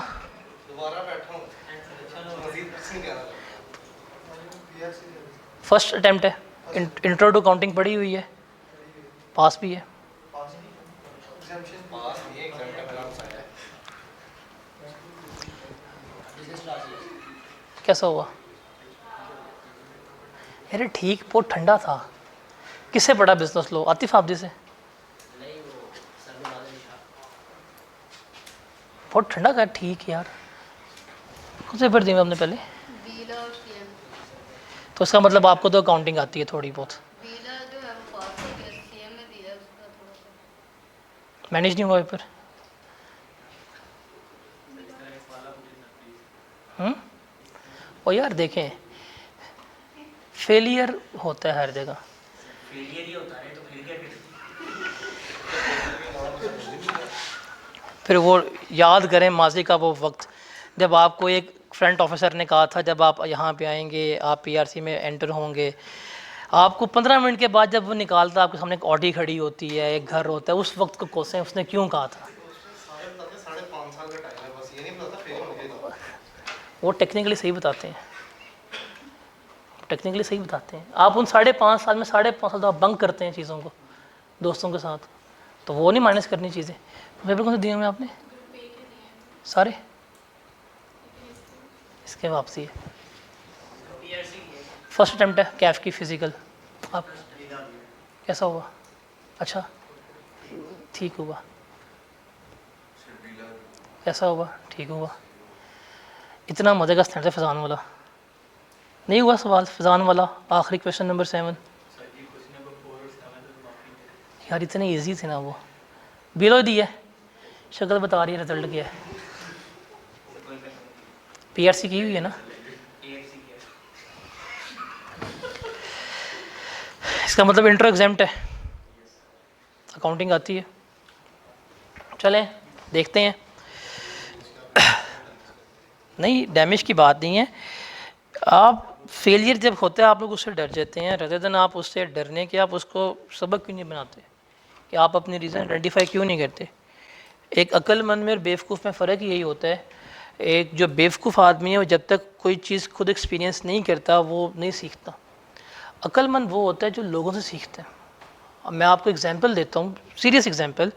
[SPEAKER 1] फर्स्ट अटेम्प्ट है, इंट्रो टू काउंटिंग पढ़ी हुई है, पास भी है। कैसा हुआ? अरे ठीक, बहुत ठंडा था। किससे पढ़ा बिजनेस लो? आतिफ आब्दी से? बहुत ठंडा का, ठीक यार। कौन से पेपर दिए हमने पहले? तो इसका मतलब आपको तो अकाउंटिंग आती है थोड़ी बहुत। मैनेज नहीं हुआ पेपर? और यार देखें, फेलियर होता है हर जगह। फेलियर ही होता है तो फिर वो याद करें माजी का वो वक्त जब आपको एक फ्रंट ऑफिसर ने कहा था जब आप यहाँ पे आएंगे, आप पीआरसी में एंटर होंगे, आपको 15 मिनट के बाद जब वो निकालता आपके सामने एक ऑडी खड़ी होती है, एक घर होता है, उस वक्त को कोसें उसने क्यों कहा था? वो टेक्निकली सही बताते हैं, टेक्निकली सही बताते हैं। आप उन 5.5 साल में 5.5 साल तो आप बंक करते हैं चीज़ों को दोस्तों के साथ, तो वो नहीं माइनस करनी चीज़ें। पेपर कौन से दिए हुए आपने? सारे इसके वापसी है। फर्स्ट अटैम्प्ट है कैफ की फिजिकल। आप कैसा हुआ? अच्छा ठीक हुआ। कैसा हुआ? ठीक हुआ। इतना मज़े का स्टैंड है फैजान वाला, नहीं हुआ सवाल फजान वाला, आखिरी क्वेश्चन नंबर 7? यार इतने इजी थे ना वो, बिलो दी है, शक्ल बता रही है रिजल्ट क्या है। पीआरसी की हुई है ना, इसका मतलब इंटर एग्जाम्ट है, अकाउंटिंग आती है। चलें देखते हैं। नहीं डैमेज की बात नहीं है, आप फेलियर जब होता है आप लोग उससे डर जाते हैं, रदर देन आप उससे डरने के आप उसको सबक क्यों नहीं बनाते, कि आप अपने रीज़न आइडेंटिफाई क्यों नहीं करते। एक अक्लमंद में और बेवकूफ़ में फ़र्क यही होता है, एक जो बेवकूफ़ आदमी है वो जब तक कोई चीज़ खुद एक्सपीरियंस नहीं करता वो नहीं सीखता। अक्लमंद वो होता है जो लोगों से सीखता है। मैं आपको एग्जांपल देता हूँ, सीरियस एग्जांपल।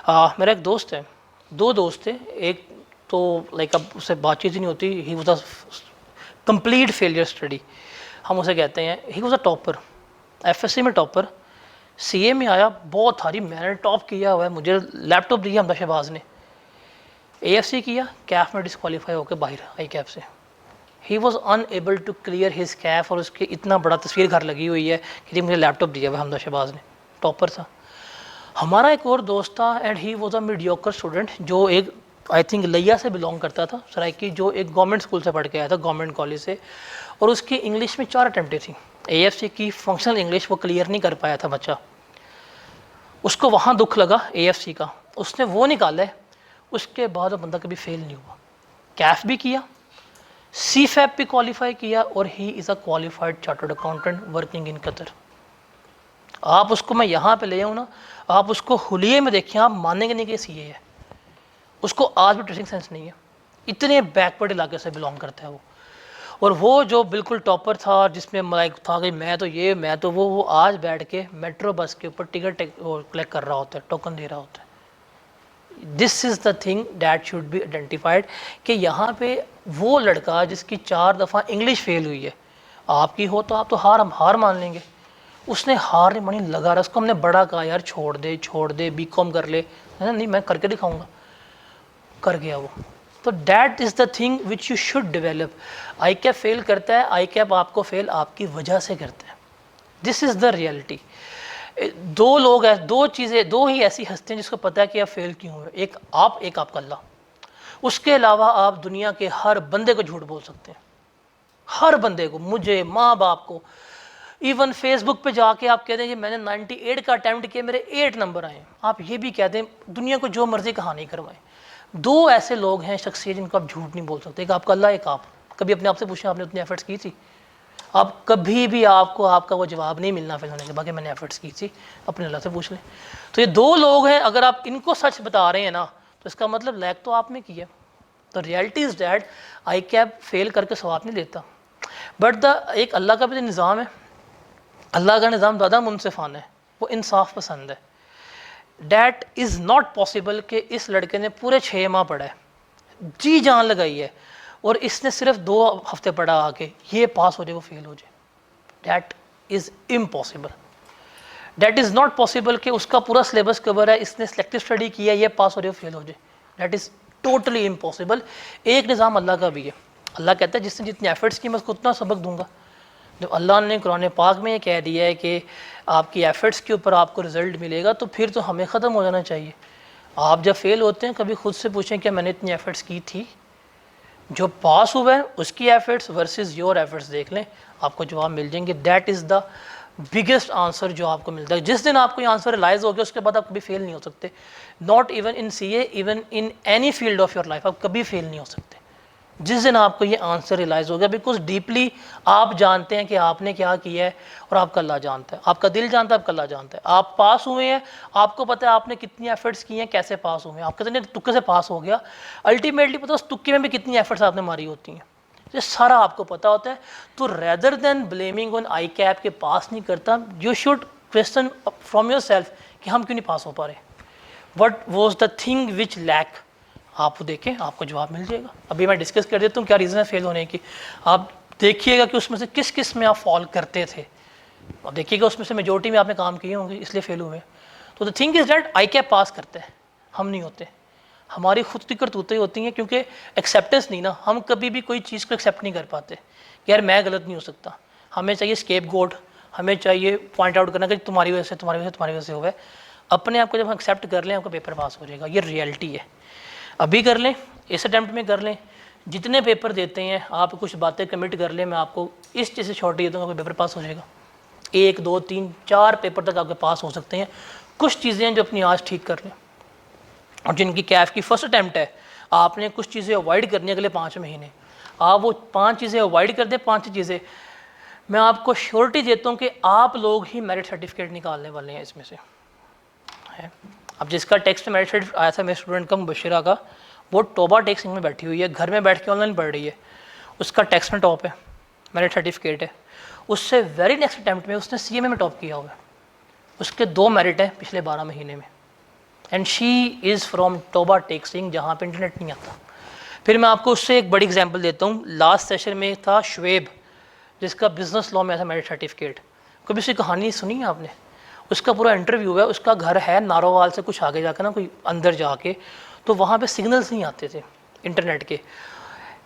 [SPEAKER 1] मेरा एक दोस्त है, दो दोस्त थे, एक तो लाइक अब उससे बातचीत ही नहीं होती, he was a complete failure study, हम उसे कहते हैं। He was a topper, FSc में टॉपर, सीए में आया, बहुत सारी मैंने टॉप किया हुआ है, मुझे लैपटॉप दिया हमदा शहबाज ने, एएफसी किया, कैफ में डिस्क्वालीफाई होकर बाहर आई कैफ से। He was unable to clear his CAF, और उसकी इतना बड़ा तस्वीर घर लगी हुई है कि मुझे लैपटॉप दिया हुआ हमदा शहबाज ने, टॉपर था। हमारा एक और दोस्त था and he was a mediocre student, जो एक आई थिंक लैया से बिलोंग करता था सराइकी, जो एक गवर्नमेंट स्कूल से पढ़ के आया था, गवर्नमेंट कॉलेज से, और उसकी इंग्लिश में 4 अटैम्प्टें थी। एएफसी की फंक्शनल इंग्लिश वो क्लियर नहीं कर पाया था बच्चा, उसको वहाँ दुख लगा एएफसी का, उसने वो निकाला है, उसके बाद वो बंदा कभी फेल नहीं हुआ। कैफ भी किया, सीफैप भी क्वालिफाई किया, और he is a qualified chartered accountant working in Qatar. आप उसको मैं यहाँ पे ले आऊँ ना, आप उसको हुलिये में देखें, आप मानेंगे नहीं कि सीए है, उसको आज भी ड्रेसिंग सेंस नहीं है, इतने बैकवर्ड इलाके से बिलोंग करता है वो। और वो जो बिल्कुल टॉपर था, जिसमें लाइक था कि मैं तो ये मैं तो वो आज बैठ के मेट्रो बस के ऊपर टिकट कलेक्ट कर रहा होता है, टोकन दे रहा होता है। This is the thing that should be identified, कि यहाँ पे वो लड़का जिसकी 4 दफ़ा इंग्लिश फेल हुई है, आपकी हो तो आप तो हार मान लेंगे, उसने हार नहीं मानी, लगा रहा। उसको हमने बड़ा कहा यार छोड़ दे बीकॉम कर ले, है ना, नहीं मैं करके दिखाऊंगा, कर गया वो। तो that is the thing which you should develop. I cap fail करता है, आई कैप आपको फेल आपकी वजह से करता है, दिस इज़ द रियलिटी। दो लोग हैं, दो चीज़ें, दो ही ऐसी हस्ती हैं जिसको पता है कि आप फेल क्यों हुए, एक आपका अल्लाह। उसके अलावा आप दुनिया के हर बंदे को झूठ बोल सकते हैं, हर बंदे को, मुझे, माँ बाप को, इवन फेसबुक पे जाके आप कह दें कि मैंने 98 का अटैम्प्ट किया, मेरे 8 नंबर आए, आप ये भी कह दें, दुनिया को जो मर्जी कहानी करवाएं। दो ऐसे लोग हैं शख्सियत जिनको आप झूठ नहीं बोल सकते, एक आपका अल्लाह, एक आप। कभी अपने आप से पूछें आपने उतनी एफर्ट्स की थी? आप कभी भी आपको आपका वो जवाब नहीं मिलना फेल होने के बाद कि मैंने एफर्ट्स की थी, अपने अल्लाह से पूछ लें। तो ये दो लोग हैं, अगर आप इनको सच बता रहे हैं ना, तो इसका मतलब लैक तो आपने किया। तो reality is that I cap fail करके सवाब नहीं लेता, बट द एक अल्लाह का भी निज़ाम है, अल्लाह का निज़ाम ज़्यादा मुनसिफाना है, वो इंसाफ पसंद है। डैट इज़ नॉट पॉसिबल कि इस लड़के ने पूरे 6 माह पढ़ा है, जी जान लगाई है, और इसने सिर्फ 2 हफ्ते पढ़ा आके ये पास हो जाए वो फेल हो जाए। That is impossible, that is not possible कि उसका पूरा सिलेबस कवर है, इसने सेलेक्टिव स्टडी किया, ये पास हो जाए वो फेल हो जाए। That is totally impossible. एक निज़ाम अल्लाह का भी है, अल्लाह कहता है जिसने जितनी एफर्ट्स की मैं उसको उतना सबक दूंगा। जब अल्लाह ने कुरान पाक में ये कह दिया है कि आपकी एफ़र्ट्स के ऊपर आपको रिज़ल्ट मिलेगा, तो फिर तो हमें ख़त्म हो जाना चाहिए। आप जब फेल होते हैं कभी खुद से पूछें क्या मैंने इतनी एफ़र्ट्स की थी? जो पास हुआ है उसकी एफ़र्ट्स वर्सेस योर एफ़र्ट्स देख लें, आपको जवाब मिल जाएंगे। That is the biggest answer जो आपको मिलता है। जिस दिन आपको ये आंसर रियलाइज़ हो गया उसके बाद आप कभी फेल नहीं हो सकते, not even in CA, even in any field of your life आप कभी फेल नहीं हो सकते जिस दिन आपको ये आंसर रियलाइज़ हो गया। बिकॉज डीपली आप जानते हैं कि आपने क्या किया है, और आपका अल्लाह जानता है, आपका दिल जानता है, आपका अल्लाह जानता है। आप पास हुए हैं, आपको पता है आपने कितनी एफर्ट्स की हैं, कैसे पास हुए हैं। आप कहते हैं तुक्के से पास हो गया, अल्टीमेटली पता उस तुक्के में भी कितनी एफर्ट्स आपने मारी होती हैं, ये सारा आपको पता होता है। तो rather than blaming on ICAP के पास नहीं करता, you should question from yourself कि हम क्यों नहीं पास हो पा रहे, what was the thing which lack. आप देखें, आपको जवाब मिल जाएगा। अभी मैं डिस्कस कर देता हूँ क्या रीज़न है फेल होने की, आप देखिएगा कि उसमें से किस किस में आप फॉल करते थे, और देखिएगा उसमें से मेजोरिटी में आपने काम किए होंगे इसलिए फेल हुए। तो the thing is that I कैप पास करते हैं, हम नहीं होते, हमारी खुद की करतूतें होती हैं, क्योंकि एक्सेप्टेंस नहीं ना, हम कभी भी कोई चीज़ को एक्सेप्ट नहीं कर पाते कि यार मैं गलत नहीं हो सकता, हमें चाहिए स्केप गोट, हमें चाहिए पॉइंट आउट करना कि तुम्हारी वजह से तुम्हारी वजह से तुम्हारी वजह से हुआ है। अपने आप को जब हम एक्सेप्ट कर लें आपका पेपर पास हो जाएगा, ये रियलिटी है। अभी कर लें, इस अटैम्प्ट में कर लें, जितने पेपर देते हैं आप कुछ बातें कमिट कर लें, मैं आपको इस चीज़ से शॉर्टी दे दूँगा, आपका पेपर पास हो जाएगा। 1 2 3 4 पेपर तक आपके पास हो सकते हैं। कुछ चीज़ें हैं जो अपनी आज ठीक कर लें, और जिनकी कैफ की फर्स्ट अटैम्प्ट है, आपने कुछ चीज़ें अवॉइड करनी है अगले 5 महीने, आप वो 5 चीज़ें अवॉइड कर दें। 5 चीज़ें मैं आपको श्योरिटी देता हूँ कि आप लोग ही मेरिट सर्टिफिकेट निकालने वाले हैं इसमें से है। अब जिसका टेक्स्ट मेरिट सर्टिफिकेट आया था मेरे स्टूडेंट का मुबशिरा का, वो टोबा टेक्सिंग में बैठी हुई है, घर में बैठ के ऑनलाइन पढ़ रही है, उसका टेक्स्ट में टॉप है, मेरिट सर्टिफिकेट है। उससे वेरी नेक्स्ट अटैम्प्ट में उसने CMA में टॉप किया हुआ है, उसके 2 मेरिट हैं पिछले 12 महीने में, and she is from Toba टेक्सिंग, जहाँ पे इंटरनेट नहीं आता। फिर मैं आपको उससे एक बड़ी एग्जांपल देता हूँ। लास्ट सेशन में था शुएब, जिसका बिजनेस लॉ में ऐसा मेरिट सर्टिफिकेट, कभी उसकी कहानी सुनी है आपने? उसका पूरा इंटरव्यू है, उसका घर है नारोवाल से कुछ आगे जाकर ना, कोई अंदर जाके, तो वहाँ पे सिग्नल्स नहीं आते थे इंटरनेट के।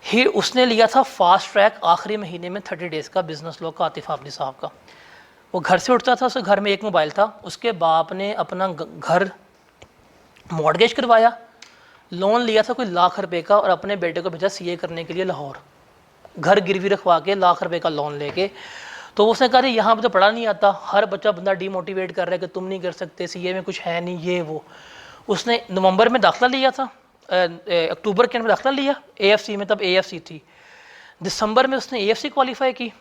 [SPEAKER 1] ही उसने लिया था फास्ट ट्रैक आखिरी महीने में 30 डेज़ का बिजनेस लॉ का, आतिफ आबदी साहब का। वो घर से उठता था, उसके घर में एक मोबाइल था, उसके बाप ने अपना घर मॉर्गेज करवाया, लोन लिया था कोई लाख रुपए का, और अपने बेटे को भेजा CA करने के लिए लाहौर, घर गिरवी रखवा के लाख रुपए का लोन लेके। तो उसने कहा यहाँ पे तो पढ़ा नहीं आता, हर बच्चा बंदा डीमोटिवेट कर रहा है कि तुम नहीं कर सकते, CA में कुछ है नहीं, ये वो। उसने नवंबर में दाखिला लिया था, अक्टूबर के अंदर दाखिला लिया AFC में, तब AFC थी। दिसंबर में उसने AFC क्वालिफाई की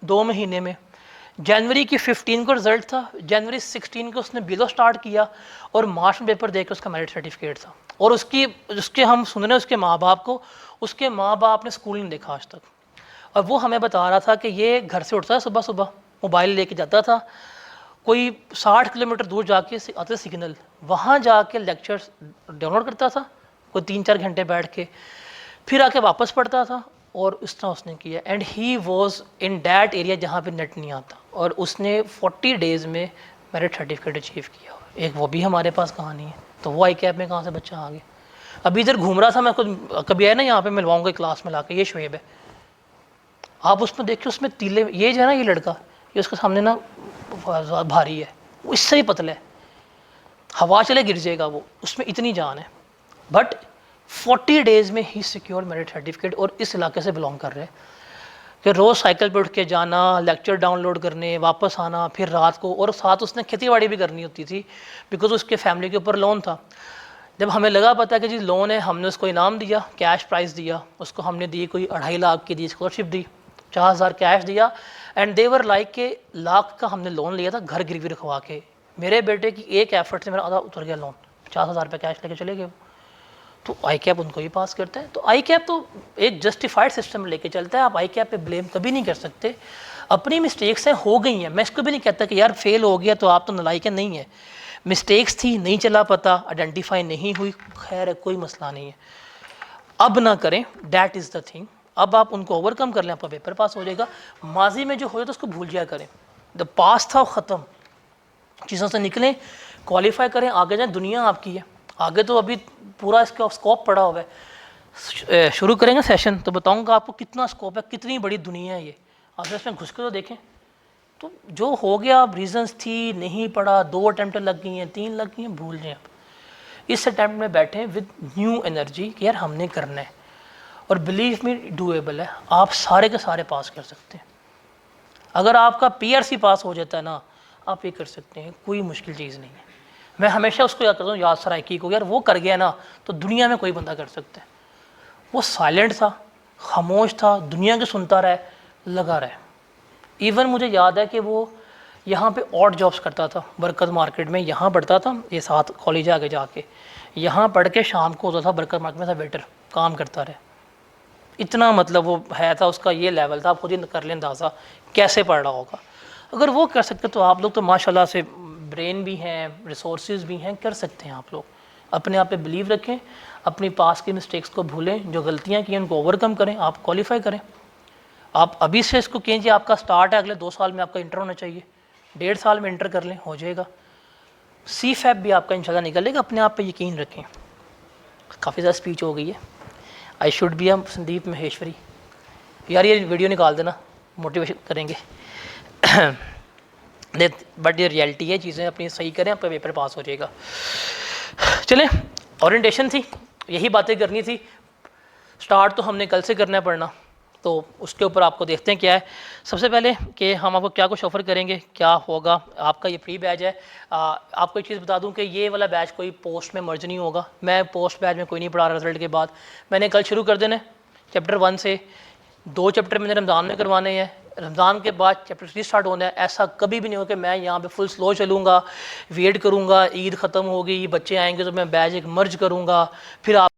[SPEAKER 1] 2 महीने में। जनवरी की 15 को रिजल्ट था, जनवरी 16 को उसने बिलो स्टार्ट किया, और मार्च में पेपर देकर उसका मेरिट सर्टिफिकेट था। और उसके हम सुन रहे हैं उसके माँ बाप को, उसके माँ बाप ने स्कूल नहीं देखा आज तक, और वो हमें बता रहा था कि ये घर से उठता है सुबह सुबह, मोबाइल लेके जाता था, कोई 60 किलोमीटर दूर जाके आते सिग्नल, वहाँ जाके लेक्चर्स डाउनलोड करता था कोई 3-4 घंटे बैठ के, फिर आके वापस पढ़ता था, और इस तरह उसने किया। And he was in that area जहाँ पे नेट नहीं आता, और उसने 40 डेज़ में मेरिट सर्टिफिकेट अचीव किया। एक वो भी हमारे पास कहानी है। तो वो ICAP में कहाँ से बच्चा आ गया? अभी इधर घूम रहा था, मैं खुद कभी आया ना यहाँ पे मिलवाऊंगा क्लास में लाके, ये शुएब है, आप उसमें देखिए, उसमें तीले, ये जो है ना ये लड़का, ये उसके सामने ना भारी है, वो इससे ही पतला है, हवा चले गिर जाएगा वो, उसमें इतनी जान है। बट 40 डेज़ में ही सिक्योर मेरिट सर्टिफिकेट, और इस इलाके से बिलोंग कर रहे हैं कि रोज़ साइकिल पे उठ के जाना, लेक्चर डाउनलोड करने, वापस आना, फिर रात को, और साथ उसने खेती बाड़ी भी करनी होती थी बिकॉज उसके फैमिली के ऊपर लोन था। जब हमें लगा पता कि जी लोन है, हमने उसको इनाम दिया, कैश प्राइस दिया उसको, हमने दी कोई 2.5 लाख की दी स्कॉलरशिप दी, 50,000 कैश दिया, एंड देवर लाइक के लाख का हमने लोन लिया था घर गिरवी रखवा के। मेरे बेटे की एक एफर्ट से मेरा आधा उतर गया लोन, 50,000 रुपये कैश लेके चले गए। तो ICAP उनको ही पास करता है। तो ICAP तो एक जस्टिफाइड सिस्टम लेके चलता है, आप ICAP पे ब्लेम कभी नहीं कर सकते। अपनी मिस्टेक्स हैं, हो गई हैं, मैं इसको भी नहीं कहता कि यार फेल हो गया तो आप तो नालायक है, नहीं है, मिस्टेक्स थी, नहीं चला पता, आइडेंटिफाई नहीं हुई, खैर है, कोई मसला नहीं है, अब ना करें, दैट इज़ द थिंग। अब आप उनको ओवरकम कर लें, आपका पेपर पास हो जाएगा। माजी में जो हो जाता है उसको भूल जाया करें, द पास था वो ख़त्म, चीज़ों से निकलें, क्वालिफाई करें, आगे जाएँ, दुनिया आपकी है। आगे तो अभी पूरा इसका स्कोप पड़ा हुआ है, शुरू करेंगे सेशन तो बताऊंगा आपको कितना स्कोप है, कितनी बड़ी दुनिया है ये, आप इसमें घुस के तो देखें। तो जो हो गया, रीजंस थी, नहीं पढ़ा, 2 अटैम्प्ट लग गई हैं, 3 लग गई हैं, भूल जाएं आप। इस अटैम्प्ट में बैठें विद न्यू एनर्जी कि यार हमने करना है, और बिलीव मी डूएबल है, आप सारे के सारे पास कर सकते हैं। अगर आपका PRC पास हो जाता है ना, आप ये कर सकते हैं, कोई मुश्किल चीज़ नहीं है। मैं हमेशा उसको याद करता हूँ, याद सराइकी को, यार वो कर गया ना तो दुनिया में कोई बंदा कर सकता है। वो साइलेंट था, खामोश था, दुनिया के सुनता रहे, लगा रहे। इवन मुझे याद है कि वो यहाँ पे ऑड जॉब्स करता था, बरकत मार्केट में, यहाँ पढ़ता था, ये 7 कॉलेज आगे जाके, यहाँ पढ़ के शाम को होता था बरकत मार्केट में था वेटर, काम करता रहे। इतना मतलब वो है था, उसका ये लेवल था, आप खुद ही कर लें अंदाज़ा कैसे पढ़ रहा होगा। अगर वो कर सकते तो आप लोग तो माशाल्लाह से ब्रेन भी हैं, रिसोर्सेज भी हैं, कर सकते हैं आप लोग। अपने आप पे बिलीव रखें, अपनी पास की मिस्टेक्स को भूलें, जो गलतियां की हैं उनको ओवरकम करें, आप क्वालिफाई करें। आप अभी से इसको कीजिए, आपका स्टार्ट है, अगले 2 साल में आपका इंटर होना चाहिए, 1.5 साल में इंटर कर लें, हो जाएगा। CFAP भी आपका इंशाल्लाह निकलेगा, अपने आप पे यकीन रखें। काफ़ी ज़्यादा स्पीच हो गई है, I should be Sandeep Maheshwari, यार ये वीडियो निकाल देना। मोटिवेशन करेंगे बट ये रियलिटी है, चीज़ें अपनी सही करें, आपका पेपर पास हो जाएगा। चलें, ओरिएंटेशन थी, यही बातें करनी थी। स्टार्ट तो हमने कल से करना है पढ़ना, तो उसके ऊपर आपको देखते हैं क्या है। सबसे पहले कि हम आपको क्या कुछ ऑफ़र करेंगे, क्या होगा। आपका ये फ्री बैच है। आपको एक चीज़ बता दूं कि ये वाला बैच कोई पोस्ट में मर्ज नहीं होगा। मैं पोस्ट बैच में कोई नहीं पढ़ा रहा रिजल्ट के बाद। मैंने कल शुरू कर देना चैप्टर 1 से। 2 चैप्टर मैंने रमज़ान में करवाने हैं, रमज़ान के बाद चैप्टर 3 स्टार्ट होना है। ऐसा कभी भी नहीं होगा कि मैं यहाँ पे फुल स्लो चलूँगा, वेट करूँगा, ईद ख़त्म होगी, बच्चे आएंगे तो मैं बैच एक मर्ज करूँगा, फिर आप